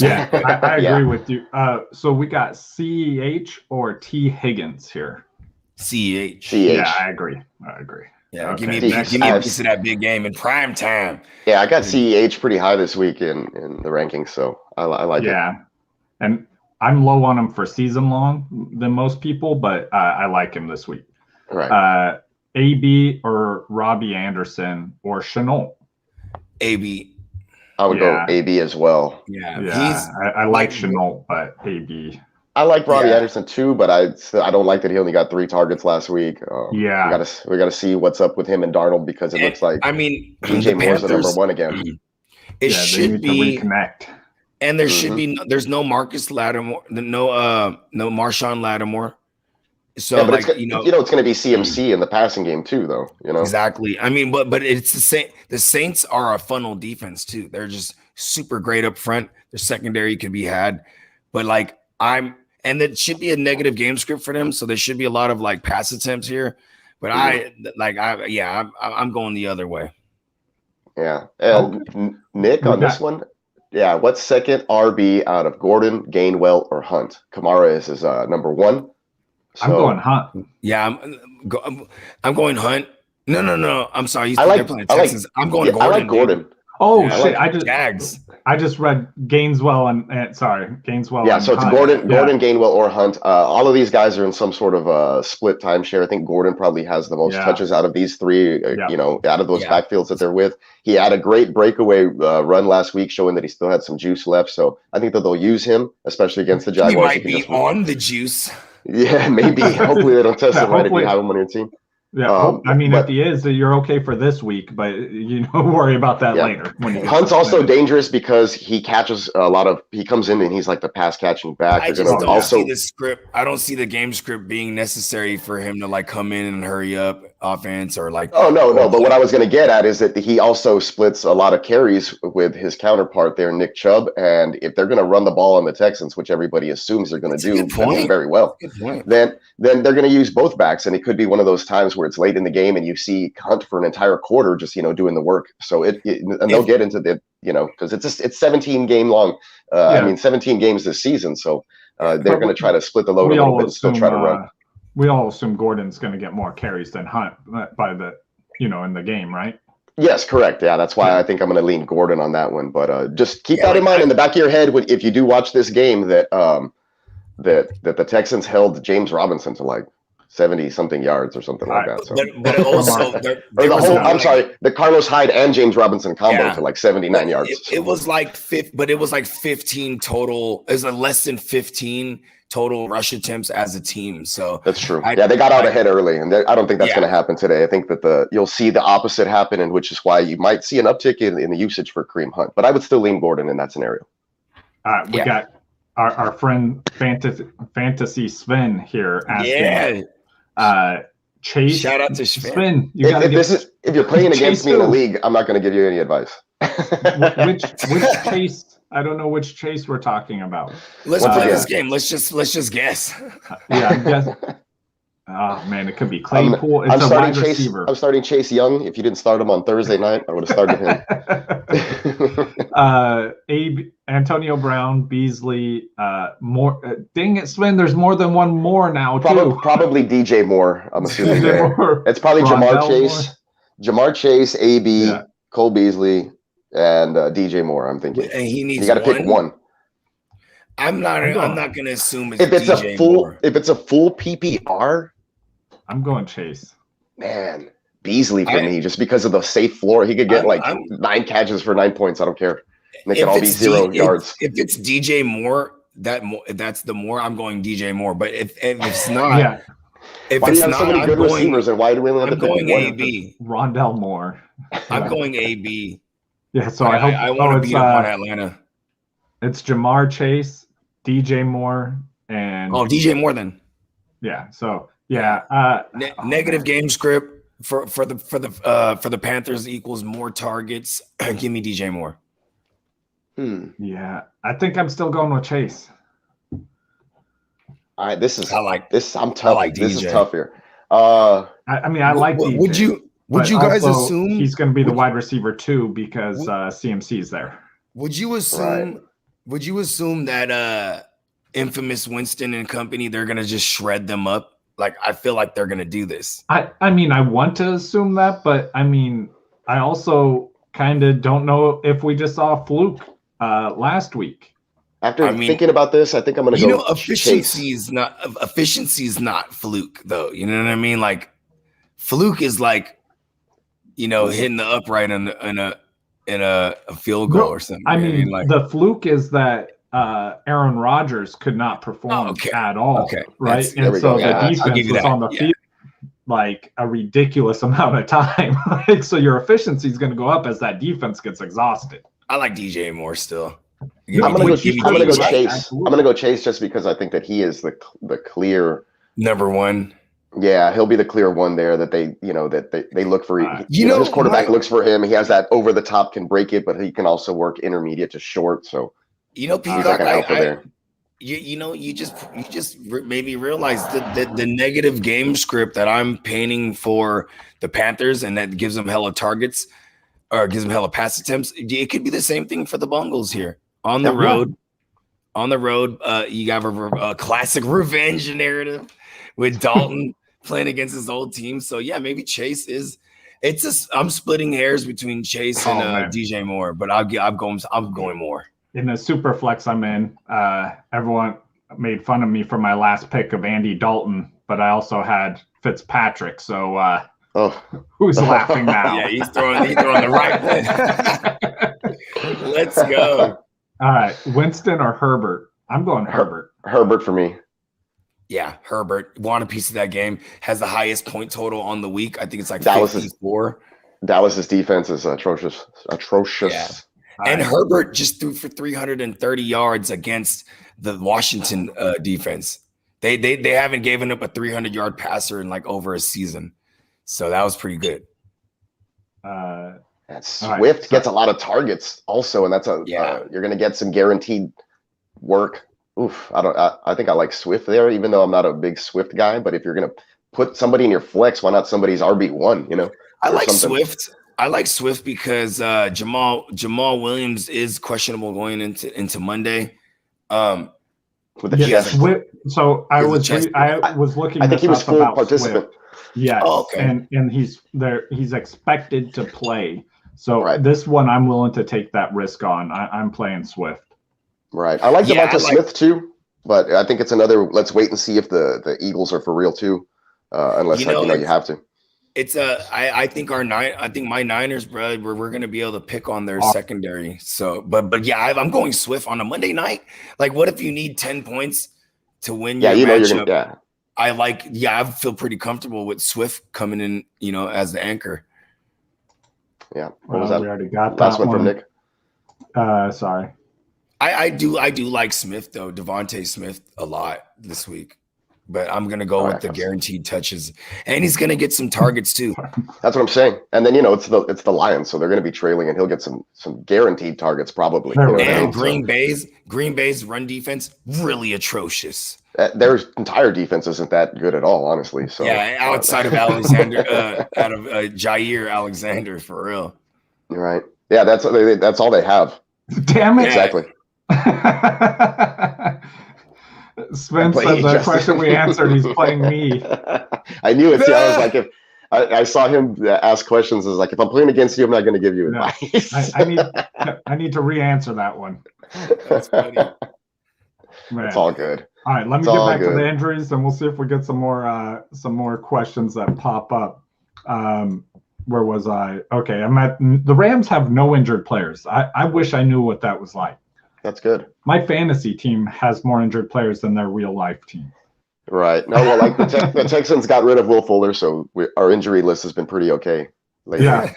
S4: I agree with you. So we got CEH or T Higgins here.
S2: CEH.
S4: Yeah, I agree.
S2: Yeah, okay. give me a piece of that big game in prime time.
S3: Yeah, I got CEH pretty high this week in the rankings, so I like it.
S4: Yeah, and I'm low on him for season long than most people, but I like him this week.
S3: Right.
S4: AB or Robbie Anderson or Chenault.
S2: AB.
S3: I would go AB as well.
S2: Yeah.
S4: I like Chenault, but AB.
S3: I like Robbie Anderson too, but I don't like that he only got 3 targets last week. We gotta see what's up with him and Darnold because it looks like DJ Moore's the number 1 again.
S2: It should be
S4: to reconnect.
S2: And there should be there's no Marcus Lattimore, no Marshawn Lattimore. So
S3: but it's going to be CMC in the passing game too, though.
S2: Exactly. I mean, but it's the same. The Saints are a funnel defense too. They're just super great up front. Their secondary could be had, but and it should be a negative game script for them. So there should be a lot of like pass attempts here. But I'm going the other way.
S3: Yeah. And Nick on this one. Yeah, what's second RB out of Gordon, Gainwell, or Hunt? Kamara is his number 1. So,
S4: I'm going Hunt.
S2: Yeah, I'm going Hunt. No. I'm sorry. They're playing Texans. I'm going Gordon.
S3: I like Gordon.
S2: Dude.
S4: Oh
S2: yeah,
S4: shit!
S2: like Jags.
S4: I just read Gaineswell and Gaineswell.
S3: Yeah, so it's
S4: Hunt.
S3: Gordon, Gainwell, or Hunt. All of these guys are in some sort of split timeshare. I think Gordon probably has the most touches out of these 3. Out of those backfields that they're with. He had a great breakaway run last week, showing that he still had some juice left. So I think that they'll use him, especially against the Jaguars.
S2: He might be on the juice.
S3: Yeah, maybe. Hopefully they don't test him right if you have him on your team.
S4: Yeah, if he is, you're okay for this week, but worry about that later.
S3: Hunt's also dangerous because he catches he comes in and he's like the pass catching back.
S2: I just don't see the script. I don't see the game script being necessary for him to like come in and hurry up offense or like.
S3: Oh, no. But what I was going to get at is that he also splits a lot of carries with his counterpart there, Nick Chubb. And if they're going to run the ball on the Texans, which everybody assumes they're going to do very well, then they're going to use both backs. And it could be one of those times where it's late in the game and you see Hunt for an entire quarter just doing the work. So and they'll get into the because it's 17 game long. 17 games this season. So they're going to try to split the load a little bit and still try to run.
S4: We all assume Gordon's going to get more carries than Hunt by the in the game, right?
S3: Yes, correct. Yeah, that's why I think I'm going to lean Gordon on that one. But just keep that in mind in the back of your head if you do watch this game that the Texans held James Robinson to like 70-something yards or something like that. So.
S2: But also,
S3: the Carlos Hyde and James Robinson combo to like 79 yards.
S2: It was like 15 total. It was less than 15 total rush attempts as a team. So
S3: that's true. They got out ahead early, and I don't think that's going to happen today. I think that you'll see the opposite happen, and which is why you might see an uptick in the usage for Kareem Hunt. But I would still lean Gordon in that scenario.
S4: We got our friend Fantasy Sven here asking. Chase.
S2: Shout out to
S4: Sven.
S3: If you're playing against me in the league, I'm not going to give you any advice.
S4: which Chase? I don't know which Chase we're talking about.
S2: Let's play this game. Let's just guess.
S4: I'm guessing. Oh man, it could be Claypool.
S3: I'm starting Chase Young. If you didn't start him on Thursday night, I would have started
S4: him. Antonio Brown, Beasley, more. Dang it, Sven! There's more than one more now too.
S3: Probably DJ Moore. I'm assuming it's probably Jamar Chase, AB, Cole Beasley, and DJ Moore. I'm thinking.
S2: And you
S3: got to pick one.
S2: I'm not going to assume
S3: if it's DJ Moore. If it's a full PPR.
S4: I'm going Chase.
S3: Man, Beasley for me, just because of the safe floor. He could get 9 catches for 9 points. I don't care. And they can all be 0 yards.
S2: If it's DJ Moore, that's the more I'm going DJ Moore. But if it's not,
S4: Yeah,
S2: if
S3: Why do
S2: it's
S3: you have
S2: not,
S3: so many
S2: I'm
S3: good
S2: going.
S3: receivers, and why do we only have
S2: I'm
S3: the
S2: going
S3: 51?
S2: AB.
S4: Rondell Moore.
S2: I'm going AB.
S4: Yeah, so I hope
S2: I want to
S4: it's
S2: beat up on Atlanta.
S4: it's Jamar Chase, DJ Moore, and
S2: DJ Moore then.
S4: yeah. So yeah,
S2: Negative game script for the Panthers equals more targets. Give me DJ Moore.
S4: Yeah, I think I'm still going with Chase.
S3: This is
S2: I like
S3: this. I'm tough.
S2: like
S3: This is
S2: DJ.
S3: tough here.
S4: I mean, I like DJ.
S2: Would you guys
S4: also,
S2: assume
S4: he's going to be the wide receiver too because CMC is there?
S2: Would you assume?
S3: Right.
S2: Would you assume that infamous Winston and company, they're gonna just shred them up? Like, I feel like they're gonna do this.
S4: I mean, I want to assume that, but I mean, I also kind of don't know if we just saw a fluke last week.
S3: After thinking about this, I think I'm going to go
S2: efficiency
S3: Chase.
S2: is not fluke though. You know what I mean? Like, fluke is like, hitting the upright in a field goal or something.
S4: I mean, like, the fluke is that Aaron Rodgers could not perform at all, right? And so the defense was on the field like a ridiculous amount of time. Like, so your efficiency is going to go up as that defense gets exhausted.
S2: I like DJ Moore still.
S3: I'm gonna go Chase. I'm gonna go Chase just because I think that he is the clear
S2: number one.
S3: Yeah, he'll be the clear one there that they look for. His quarterback looks for him. He has that over the top, can break it, but he can also work intermediate to short. So
S2: Peacock, you just maybe realize the negative game script that I'm painting for the Panthers, and that gives them hella targets or gives them hella pass attempts. It could be the same thing for the Bungles here on the road. On the road, you got a classic revenge narrative with Dalton playing against his old team. So yeah, maybe Chase is. I'm splitting hairs between Chase and DJ Moore, but I'm going Moore.
S4: In the super flex I'm in, everyone made fun of me for my last pick of Andy Dalton, but I also had Fitzpatrick. So who's laughing now?
S2: Yeah, he's throwing the right one. Let's go.
S4: All right, Winston or Herbert? I'm going Herbert.
S3: Herbert for me.
S2: Yeah, Herbert. Want a piece of that game. Has the highest point total on the week. I think it's like
S3: Dallas's
S2: 54.
S3: Dallas's defense is atrocious.
S2: Yeah. And Herbert just threw for 330 yards against the Washington defense. They haven't given up a 300-yard passer in like over a season. So that was pretty good.
S3: Swift gets a lot of targets also, and that's you're going to get some guaranteed work. Oof, I think I like Swift there, even though I'm not a big Swift guy. But if you're going to put somebody in your flex, why not somebody's RB1?
S2: I like Swift. I like Swift because Jamal Williams is questionable going into Monday.
S4: Swift. So I was looking.
S3: I think he was full participant.
S4: Swift. Yes, and he's there. He's expected to play. So this one, I'm willing to take that risk on. I'm playing Swift.
S3: Right. I like Devonta Smith too, but I think it's another. Let's wait and see if the Eagles are for real too, unless you have to.
S2: It's I think my Niners, bro, we're gonna be able to pick on their secondary. So, but yeah, I'm going Swift on a Monday night. Like, what if you need 10 points to win your matchup? I feel pretty comfortable with Swift coming in, as the anchor.
S3: Yeah. What was that?
S4: We already got
S3: last
S4: that
S3: one from Nick.
S4: Sorry.
S2: I do like Smith though, Devontae Smith a lot this week. But I'm gonna go with the guaranteed touches, and he's gonna get some targets too.
S3: That's what I'm saying. And then it's the Lions, so they're gonna be trailing, and he'll get some guaranteed targets probably.
S2: And Green Bay's run defense really atrocious.
S3: Their entire defense isn't that good at all, honestly. So
S2: yeah, outside of Alexander, out of Jair Alexander, for real.
S3: Right? Yeah, that's all they have.
S4: Damn it!
S3: Exactly.
S4: Sven said the question we answered, he's playing me.
S3: I knew it. See, I was like, if I saw him ask questions, I was like, if I'm playing against you, I'm not going to give you advice.
S4: I need to re-answer that one.
S2: That's funny.
S3: It's all good.
S4: All right, let me get back to the injuries, and we'll see if we get some more questions that pop up. Where was I? Okay, I'm at the Rams have no injured players. I wish I knew what that was like.
S3: That's good.
S4: My fantasy team has more injured players than their real life team.
S3: Right. No, well, like the Texans got rid of Will Fuller, so our injury list has been pretty okay lately.
S4: Yeah.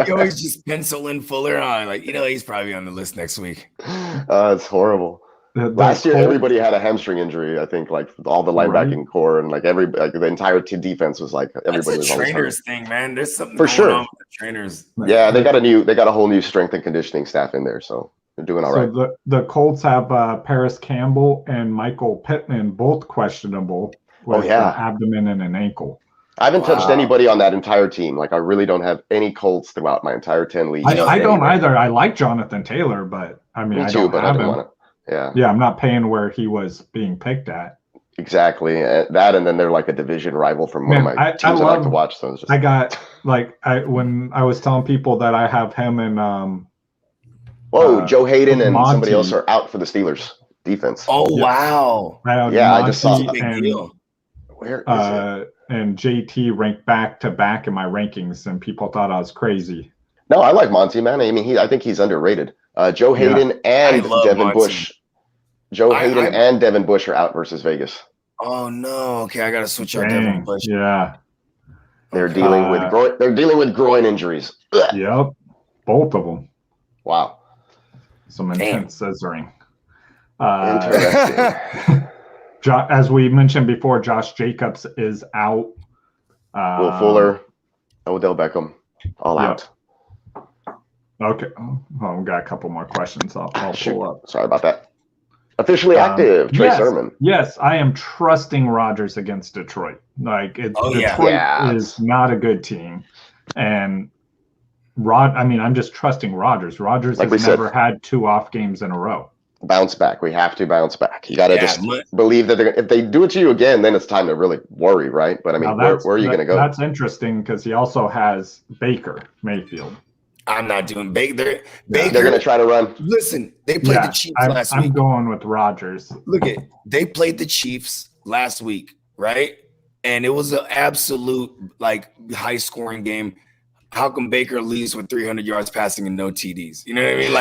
S2: You always just pencil in Fuller on, like, he's probably on the list next week.
S3: It's horrible. Last year, everybody had a hamstring injury. I think, like all the linebacking core and like the entire team defense was like everybody was
S2: a trainers thing, man. There's something
S3: for sure
S2: on with the trainers.
S3: Yeah, they got a whole new strength and conditioning staff in there, so they're doing all right.
S4: So the Colts have Paris Campbell and Michael Pittman both questionable with abdomen and an ankle.
S3: I haven't touched anybody on that entire team. Like I really don't have any Colts throughout my entire 10 leagues.
S4: I don't either. I like Jonathan Taylor, but I mean,
S3: Me too, but I didn't want to.
S4: Yeah, I'm not paying where he was being picked at.
S3: Exactly. That, and then they're like a division rival from one of my teams I like to watch. Those.
S4: I got when I was telling people that I have him and
S3: Joe Hayden and Monty. Somebody else are out for the Steelers defense.
S2: Oh wow!
S3: I just saw a big
S2: deal.
S3: Where is it?
S4: And JT ranked back to back in my rankings, and people thought I was crazy.
S3: No, I like Monty, man. I mean, I think he's underrated. Joe Hayden and Devin
S2: Monty.
S3: Bush. Joe Hayden and Devin Bush are out versus Vegas.
S2: Oh no! Okay, I gotta switch out Devin Bush.
S4: Yeah,
S3: they're dealing with groin injuries. Ugh.
S4: Yep, both of them.
S3: Wow,
S4: some intense scissoring.
S3: Interesting.
S4: As we mentioned before, Josh Jacobs is out.
S3: Will Fuller, Odell Beckham, all out.
S4: Okay. Well, we got a couple more questions. I'll pull up.
S3: Sorry about that. Officially active, Trey Sermon.
S4: Yes, I am trusting Rodgers against Detroit. Like Detroit is not a good team, and I'm just trusting Rodgers. Rodgers has never had 2 off games in a row.
S3: Bounce back. We have to bounce back. You got to just believe that if they do it to you again, then it's time to really worry, right? But I mean, where are you going to go?
S4: That's interesting because he also has Baker Mayfield.
S2: I'm not doing Baker.
S3: They're going to try to run.
S2: Listen, they played the Chiefs last week.
S4: I'm going with Rodgers.
S2: They played the Chiefs last week, right? And it was an absolute high scoring game. How come Baker leaves with 300 yards passing and no TDs? You know what I mean?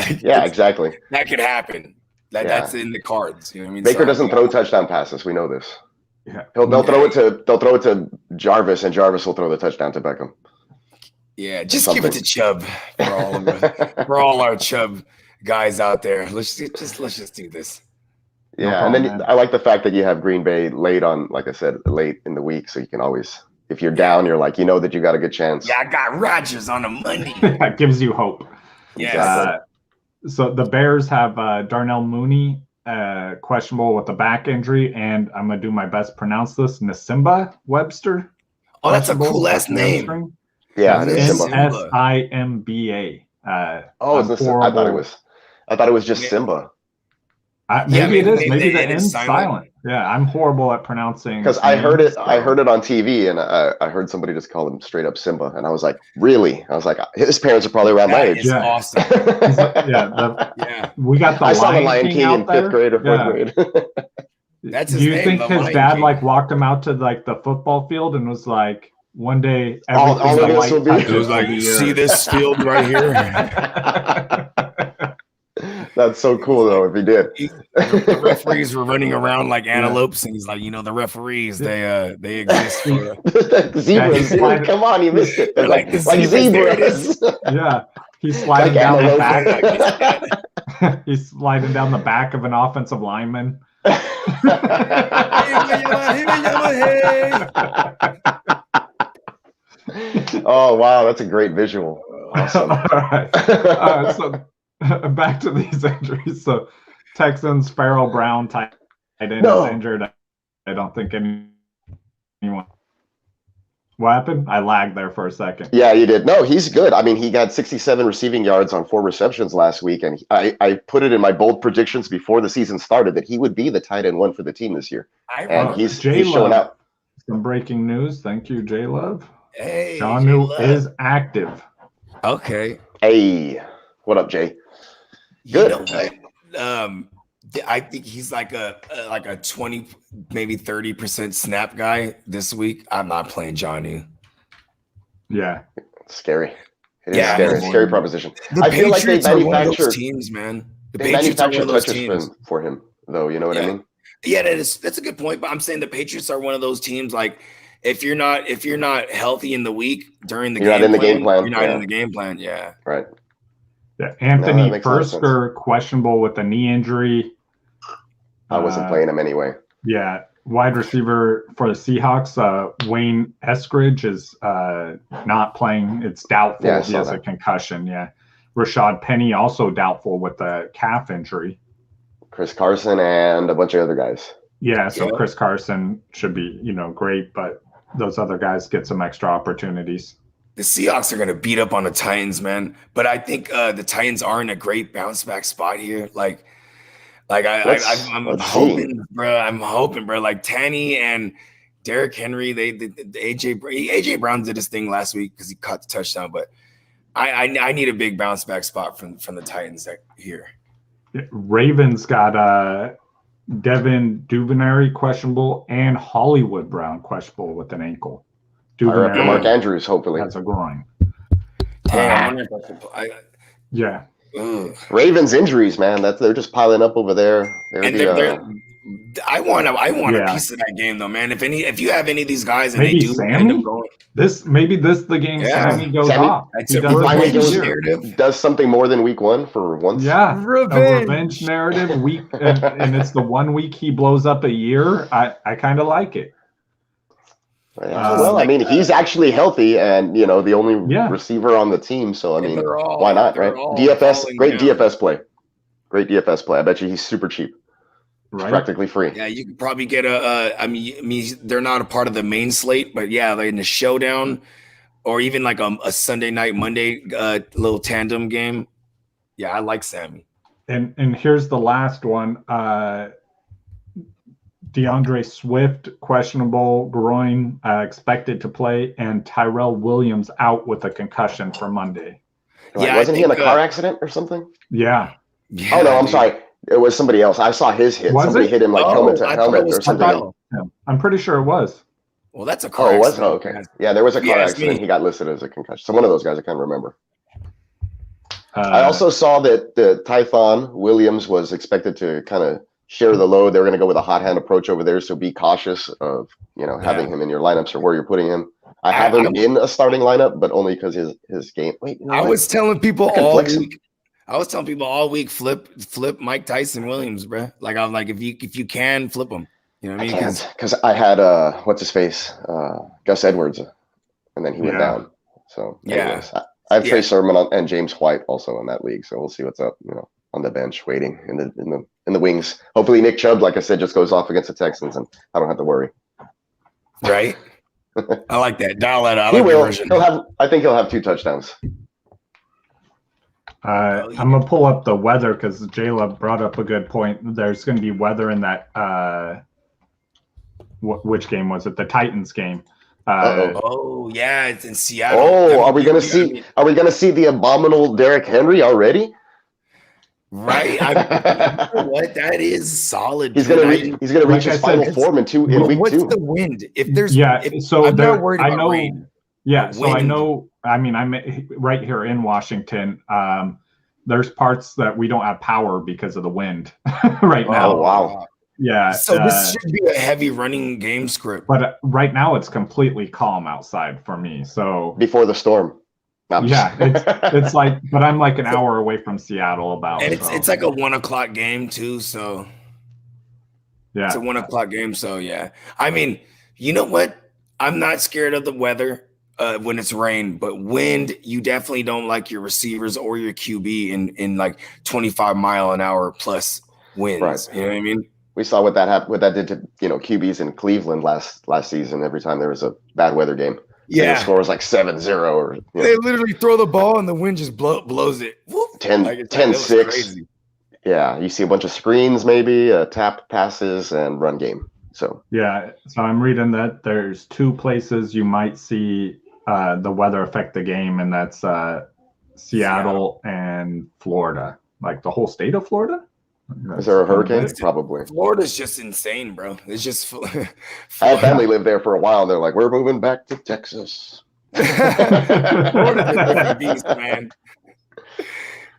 S3: Exactly.
S2: That could happen. That's in the cards. You know what I mean?
S3: Baker doesn't throw touchdown passes. We know this.
S4: Yeah.
S3: They'll throw it to Jarvis, and Jarvis will throw the touchdown to Beckham.
S2: Yeah, just give it to Chubb for all our Chubb guys out there. Let's just do this.
S3: Yeah, and then I like the fact that you have Green Bay late in the week, so you can always, if you're down, you're like, that you got a good chance.
S2: Yeah, I got Rodgers on the money.
S4: That gives you hope.
S2: Yes.
S4: So the Bears have Darnell Mooney questionable with a back injury, and I'm gonna do my best to pronounce this. Nasimba Webster.
S2: Oh, that's a cool last name.
S3: Yeah,
S4: Simba.
S3: I thought it was just Simba.
S4: Maybe it is. Maybe the end's silent. Yeah, I'm horrible at pronouncing.
S3: Because I heard it on TV, and I heard somebody just call him straight up Simba, and I was like, really? I was like, his parents are probably around my age.
S2: Yeah, awesome.
S4: We got the.
S3: I saw the Lion King in 5th grade or 4th grade.
S2: That's his
S4: Do you
S2: name,
S4: think his dad walked him out to the football field and was like, one day
S3: all of this will be.
S2: It was like, you see this field right here?
S3: That's so cool, though, if he did.
S2: The referees were running around like antelopes, and he's like, the referees, they exist.
S3: Zebras, come on, you missed it. They're like zebras.
S4: Yeah, he's sliding down the back. He's sliding down the back of an offensive lineman.
S3: Oh, wow, that's a great visual. Awesome.
S4: All right. So back to these injuries. So Texans, Farrell Brown, tight end is injured. I don't think anyone. What happened? I lagged there for a second.
S3: Yeah, you did. No, he's good. I mean, he got 67 receiving yards on 4 receptions last week, and I put it in my bold predictions before the season started that he would be the tight end 1 for the team this year. And he's showing out.
S4: Some breaking news. Thank you, J Love.
S2: Hey,
S4: Jonnu is active.
S2: Okay.
S3: Hey, what up, Jay? Good.
S2: I think he's like a 20, maybe 30% snap guy this week. I'm not playing Jonnu.
S4: Yeah,
S3: it's scary. It is scary. Scary proposition.
S2: I feel like they manufacture teams, man. The
S3: They
S2: Patriots are one
S3: manufacture
S2: of those
S3: touches
S2: teams.
S3: for him, though. You know what I mean?
S2: Yeah, that's a good point. But I'm saying the Patriots are one of those teams. Like, if you're not healthy in the week during the
S3: You're
S2: game
S3: not in the
S2: plan,
S3: game plan.
S2: you're not
S3: Yeah.
S2: in the game plan. Yeah.
S3: Right.
S4: Yeah, Anthony
S3: that makes a lot of sense.
S4: Fursker questionable with a knee injury.
S3: I wasn't playing him anyway.
S4: Yeah, wide receiver for the Seahawks, Wayne Eskridge is not playing. It's doubtful.
S3: Yeah, I
S4: he
S3: saw
S4: has a
S3: that.
S4: concussion. Yeah, Rashad Penny also doubtful with a calf injury.
S3: Chris Carson and a bunch of other guys.
S4: Yeah, so
S2: Yeah.
S4: Chris Carson should be great, but those other guys get some extra opportunities.
S2: The Seahawks are going to beat up on the Titans, man. But I think the Titans are in a great bounce back spot here. I'm
S3: Let's
S2: hoping, bro. I'm hoping, bro. Like Tanny and Derrick Henry, the AJ Brown did his thing last week because he caught the touchdown. But I need a big bounce back spot from the Titans here.
S4: Ravens got Devin Duvernay questionable and Hollywood Brown questionable with an ankle.
S3: Fire up to
S4: Duvernay
S3: Mark Andrews, hopefully.
S4: has a groin.
S2: Dang, I wonder if
S4: Yeah.
S2: ugh.
S3: Ravens injuries, man. They're just piling up over there.
S2: I want a
S4: Yeah.
S2: piece of that game though, man. If you have any of these guys and
S4: Maybe
S2: they do
S4: Sammy?
S2: end up going,
S4: Maybe this the game
S2: Yeah.
S4: Sammy goes
S3: Sammy-
S4: off.
S2: That's
S4: He
S2: a
S4: does
S3: He finally
S4: it
S2: revenge
S3: goes-
S4: this year.
S2: narrative.
S3: does something more than week one for once.
S4: Yeah,
S2: Revenge.
S4: a revenge narrative week, and it's the 1 week he blows up a year. I kind of like it.
S3: Yeah. Well, I mean, he's actually healthy and, the only
S4: Yeah.
S3: receiver on the team. So, I mean,
S2: They're all-
S3: why not,
S2: they're
S3: right?
S2: all
S3: DFS,
S2: falling
S3: great
S2: down.
S3: DFS play. Great DFS play. I bet you he's super cheap.
S4: Right?
S3: Practically free.
S2: Yeah, you could probably get I mean, they're not a part of the main slate, but yeah, like in the showdown, or even like a Sunday night, Monday little tandem game. Yeah, I like Sammy.
S4: And here's the last one. DeAndre Swift, questionable groin, expected to play, and Tyrell Williams out with a concussion for Monday.
S2: Yeah,
S3: Wasn't he in a
S2: think,
S3: car accident or something?
S4: Yeah.
S2: Yeah,
S3: Oh, no, I'm
S2: dude.
S3: sorry. It was somebody else. I saw his hit.
S4: Was
S3: Somebody
S4: it?
S3: hit him like
S2: Oh,
S3: helmet to
S2: I thought
S3: helmet
S2: it was
S3: or something.
S2: Tyrell.
S4: I'm pretty sure it was.
S2: Well, that's a car
S3: Oh, it was?
S2: accident.
S3: Oh, okay. Yeah, there was a car
S2: Yeah, it's
S3: accident.
S2: me.
S3: He got listed as a concussion. So one of those guys, I can't remember.
S4: Uh,
S3: I also saw that the Typhon Williams was expected to kind of share the load. They were going to go with a hot hand approach over there. So be cautious of, having him in your lineups or where you're putting him. I have him in a starting lineup, but only because his game. Wait,
S2: I was telling people
S3: can
S2: all
S3: flex him.
S2: week. I was telling people all week, flip Mike Tyson Williams, bro. Like I'm like, if you can flip him, you know what I
S3: I
S2: mean?
S3: can't because I had what's his face, Gus Edwards, and then he went
S4: Yeah.
S3: down. So
S2: Yeah.
S3: anyways, I have Trey
S2: Yeah.
S3: Sermon and James White also in that league. So we'll see what's up. On the bench waiting in the wings. Hopefully Nick Chubb, like I said, just goes off against the Texans, and I don't have to worry.
S2: Right? I like that. Dial that out.
S3: He will. I think he'll have 2 touchdowns.
S4: I'm gonna pull up the weather because Jayla brought up a good point. There's going to be weather in that. Which game was it? The Titans game.
S2: Oh yeah, it's in Seattle.
S3: Oh, are we gonna see? Are we gonna see the abominable Derrick Henry already?
S2: Right. You know what? That is solid.
S3: He's
S2: dude.
S3: gonna reach
S4: like I
S3: his
S4: said,
S3: final form in week
S2: What's
S3: 2.
S2: the wind? If there's
S4: So
S2: I'm
S4: there,
S2: not worried
S4: I
S2: about
S4: know.
S2: rain.
S4: Yeah, so I
S2: Wind.
S4: know. I mean, I'm right here in Washington. There's parts that we don't have power because of the wind right now.
S3: Oh wow!
S4: Yeah.
S2: So this should be a heavy running game script.
S4: But right now it's completely calm outside for me. So
S3: Before the storm. No, I'm
S4: yeah,
S3: just-
S4: it's like, but I'm like an hour away from Seattle about.
S2: And
S4: so,
S2: it's like a 1 o'clock game too. So
S4: yeah.
S2: it's a 1 o'clock game. So yeah. I mean, you know what? I'm not scared of the weather when it's rain, but wind, you definitely don't like your receivers or your QB in like 25-mile-an-hour plus winds.
S3: Right.
S2: You know what I mean?
S3: We saw what that did to QBs in Cleveland last season. Every time there was a bad weather game, the score was like 7-0 or
S2: They literally throw the ball and the wind just blows it. Whoop.
S3: 10-6.
S2: Crazy.
S3: Yeah, you see a bunch of screens, maybe tap passes and run game. So
S4: Yeah, so I'm reading that there's 2 places you might see the weather affect the game, and that's Seattle and Florida, like the whole state of Florida.
S3: is there a hurricane? Probably.
S2: Florida's just insane, bro. It's just
S3: I had family live there for a while, and they're like, "We're moving back to Texas."
S2: Florida's a different beast, man.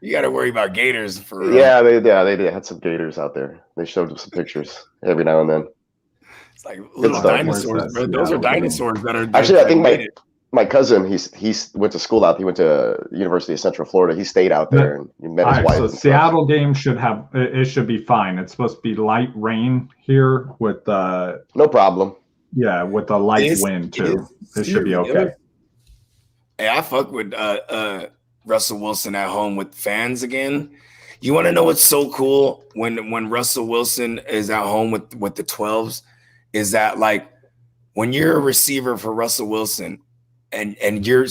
S2: You got to worry about gators for real.
S3: Yeah, they had some gators out there. They showed some pictures every now and then.
S2: It's like little dinosaurs, bro. Those are dinosaurs that are.
S3: Actually, I think my cousin, he's went to school out. He went to University of Central Florida. He stayed out there and he met his wife.
S4: So Seattle game should be fine. It's supposed to be light rain here with
S3: no problem.
S4: Yeah, with the light wind too. It should be okay.
S2: Hey, I fuck with Russell Wilson at home with fans again. You want to know what's so cool when Russell Wilson is at home with the 12s is that like when you're a receiver for Russell Wilson and you're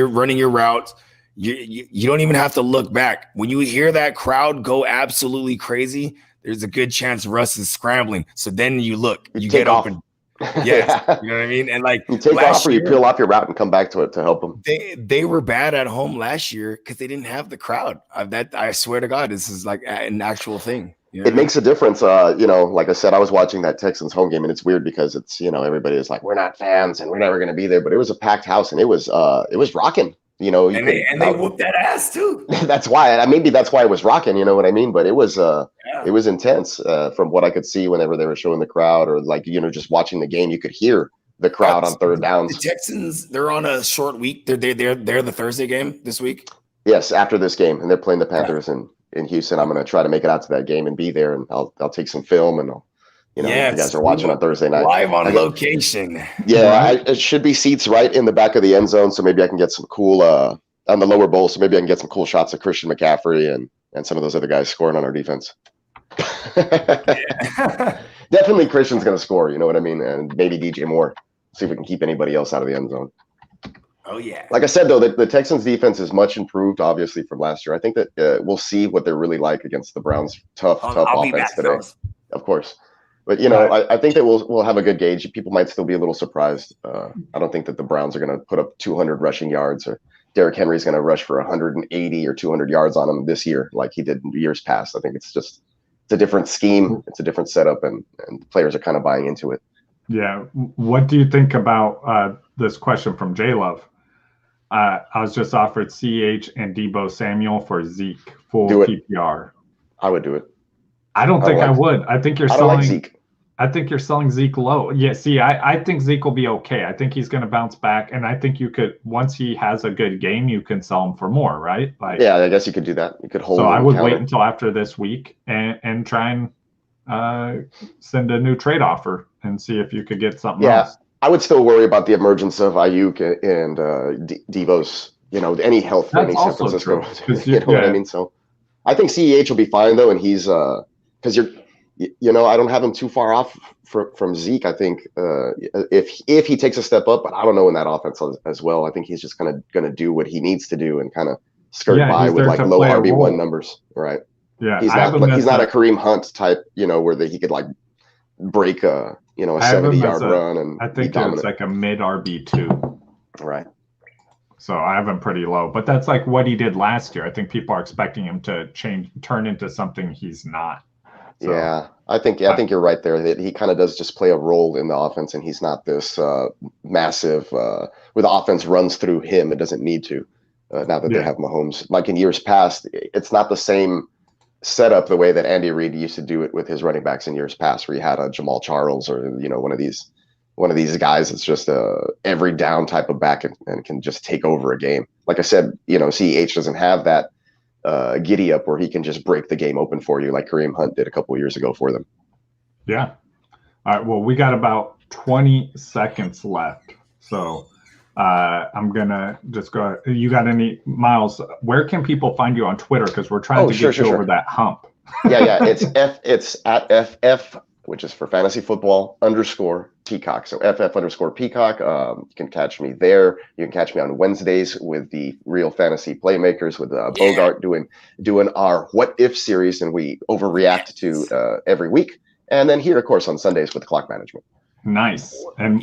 S2: running your routes, you don't even have to look back. When you hear that crowd go absolutely crazy, there's a good chance Russ is scrambling. So then you look, you get open. Yes, you know what I mean? And like
S3: you take off or you peel off your route and come back to it to help them.
S2: They were bad at home last year because they didn't have the crowd. I swear to God, this is like an actual thing. You know?
S3: It makes a difference. Like I said, I was watching that Texans home game, and it's weird because it's everybody is like, we're not fans and we're never going to be there, but it was a packed house and it was rocking. They whooped that ass too. That's why. Maybe that's why it was rocking. You know what I mean? But it was it was intense from what I could see whenever they were showing the crowd, or like just watching the game, you could hear the crowd on third downs.
S2: The Texans, they're on a short week. They're the Thursday game this week.
S3: Yes, after this game, and they're playing the Panthers in Houston. I'm going to try to make it out to that game and be there, and I'll take some film and you guys are watching on Thursday night.
S2: Live on location.
S3: Yeah, it should be seats right in the back of the end zone, so maybe I can get some cool on the lower bowl, so maybe I can get some cool shots of Christian McCaffrey and some of those other guys scoring on our defense. Definitely Christian's going to score, you know what I mean? And maybe DJ Moore. See if we can keep anybody else out of the end zone.
S2: Oh, yeah.
S3: Like I said, though, the Texans defense is much improved, obviously, from last year. I think that we'll see what they're really like against the Browns' tough offense today. Of course. But, I think that we'll have a good gauge. People might still be a little surprised. I don't think that the Browns are going to put up 200 rushing yards, or Derrick Henry's going to rush for 180 or 200 yards on them this year like he did in years past. I think it's a different scheme. It's a different setup, and players are kind of buying into it.
S4: Yeah. What do you think about this question from J-Love? I was just offered CH and Deebo Samuel for Zeke full PPR.
S3: I would do it.
S4: I don't think I would. I think you're selling
S3: Zeke.
S4: I think you're selling Zeke low. Yeah, see, I think Zeke will be okay. I think he's going to bounce back, and I think you could, once he has a good game, you can sell him for more, right?
S3: Yeah, I guess you could do that. You could hold.
S4: So I would wait until after this week and try and send a new trade offer and see if you could get something else.
S3: I would still worry about the emergence of Ayuk and Devo's, any health for any San Francisco. You know what I mean? So I think CEH will be fine, though, and he's because I don't have him too far off from Zeke. I think if he takes a step up, but I don't know in that offense as well. I think he's just kind of going to do what he needs to do and kind of skirt by with like low RB1 numbers, right?
S4: Yeah,
S3: he's not a Kareem Hunt type, where he could like break a 70-yard run and
S4: I think it's like a mid RB2,
S3: right?
S4: So I have him pretty low, but that's like what he did last year. I think people are expecting him to turn into something he's not. So,
S3: yeah, I think you're right there. That he kind of does just play a role in the offense, and he's not this massive. Where the offense runs through him, it doesn't need to. Now that they have Mahomes, like in years past, it's not the same setup the way that Andy Reid used to do it with his running backs in years past, where you had a Jamal Charles or one of these guys that's just every down type of back and can just take over a game. Like I said, CEH doesn't have that giddy up where he can just break the game open for you like Kareem Hunt did a couple of years ago for them.
S4: Yeah. All right. Well, we got about 20 seconds left. So I'm going to just go. You got any, Miles, where can people find you on Twitter? Because we're trying to get you over that hump.
S3: Yeah. It's at FF, which is for fantasy football _Peacock. So FF _Peacock. You can catch me there. You can catch me on Wednesdays with the Real Fantasy Playmakers with Bogard doing our What If series, and we overreact to every week. And then here, of course, on Sundays with Clock Management.
S4: Nice. And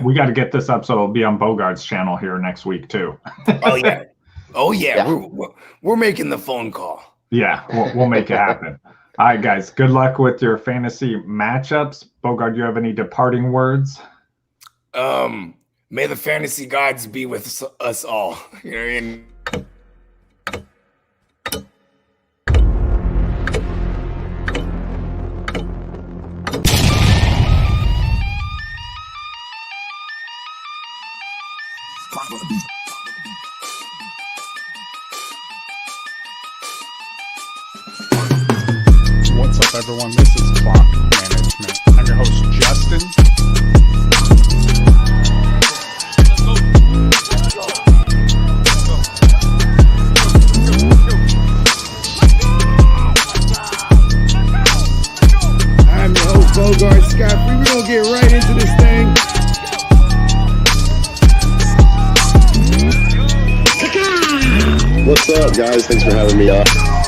S4: we got to get this up so it'll be on Bogard's channel here next week too.
S2: Oh yeah. We're making the phone call.
S4: Yeah, we'll make it happen. All right, guys. Good luck with your fantasy matchups. Bogard, do you have any departing words?
S2: May the fantasy gods be with us all. You know what I mean?
S1: What's up, everyone? This is Clock Management. I'm your host, Justin.
S6: I'm your host, Bogard Scott. We're gonna get right into this thing.
S3: What's up, guys? Thanks for having me on.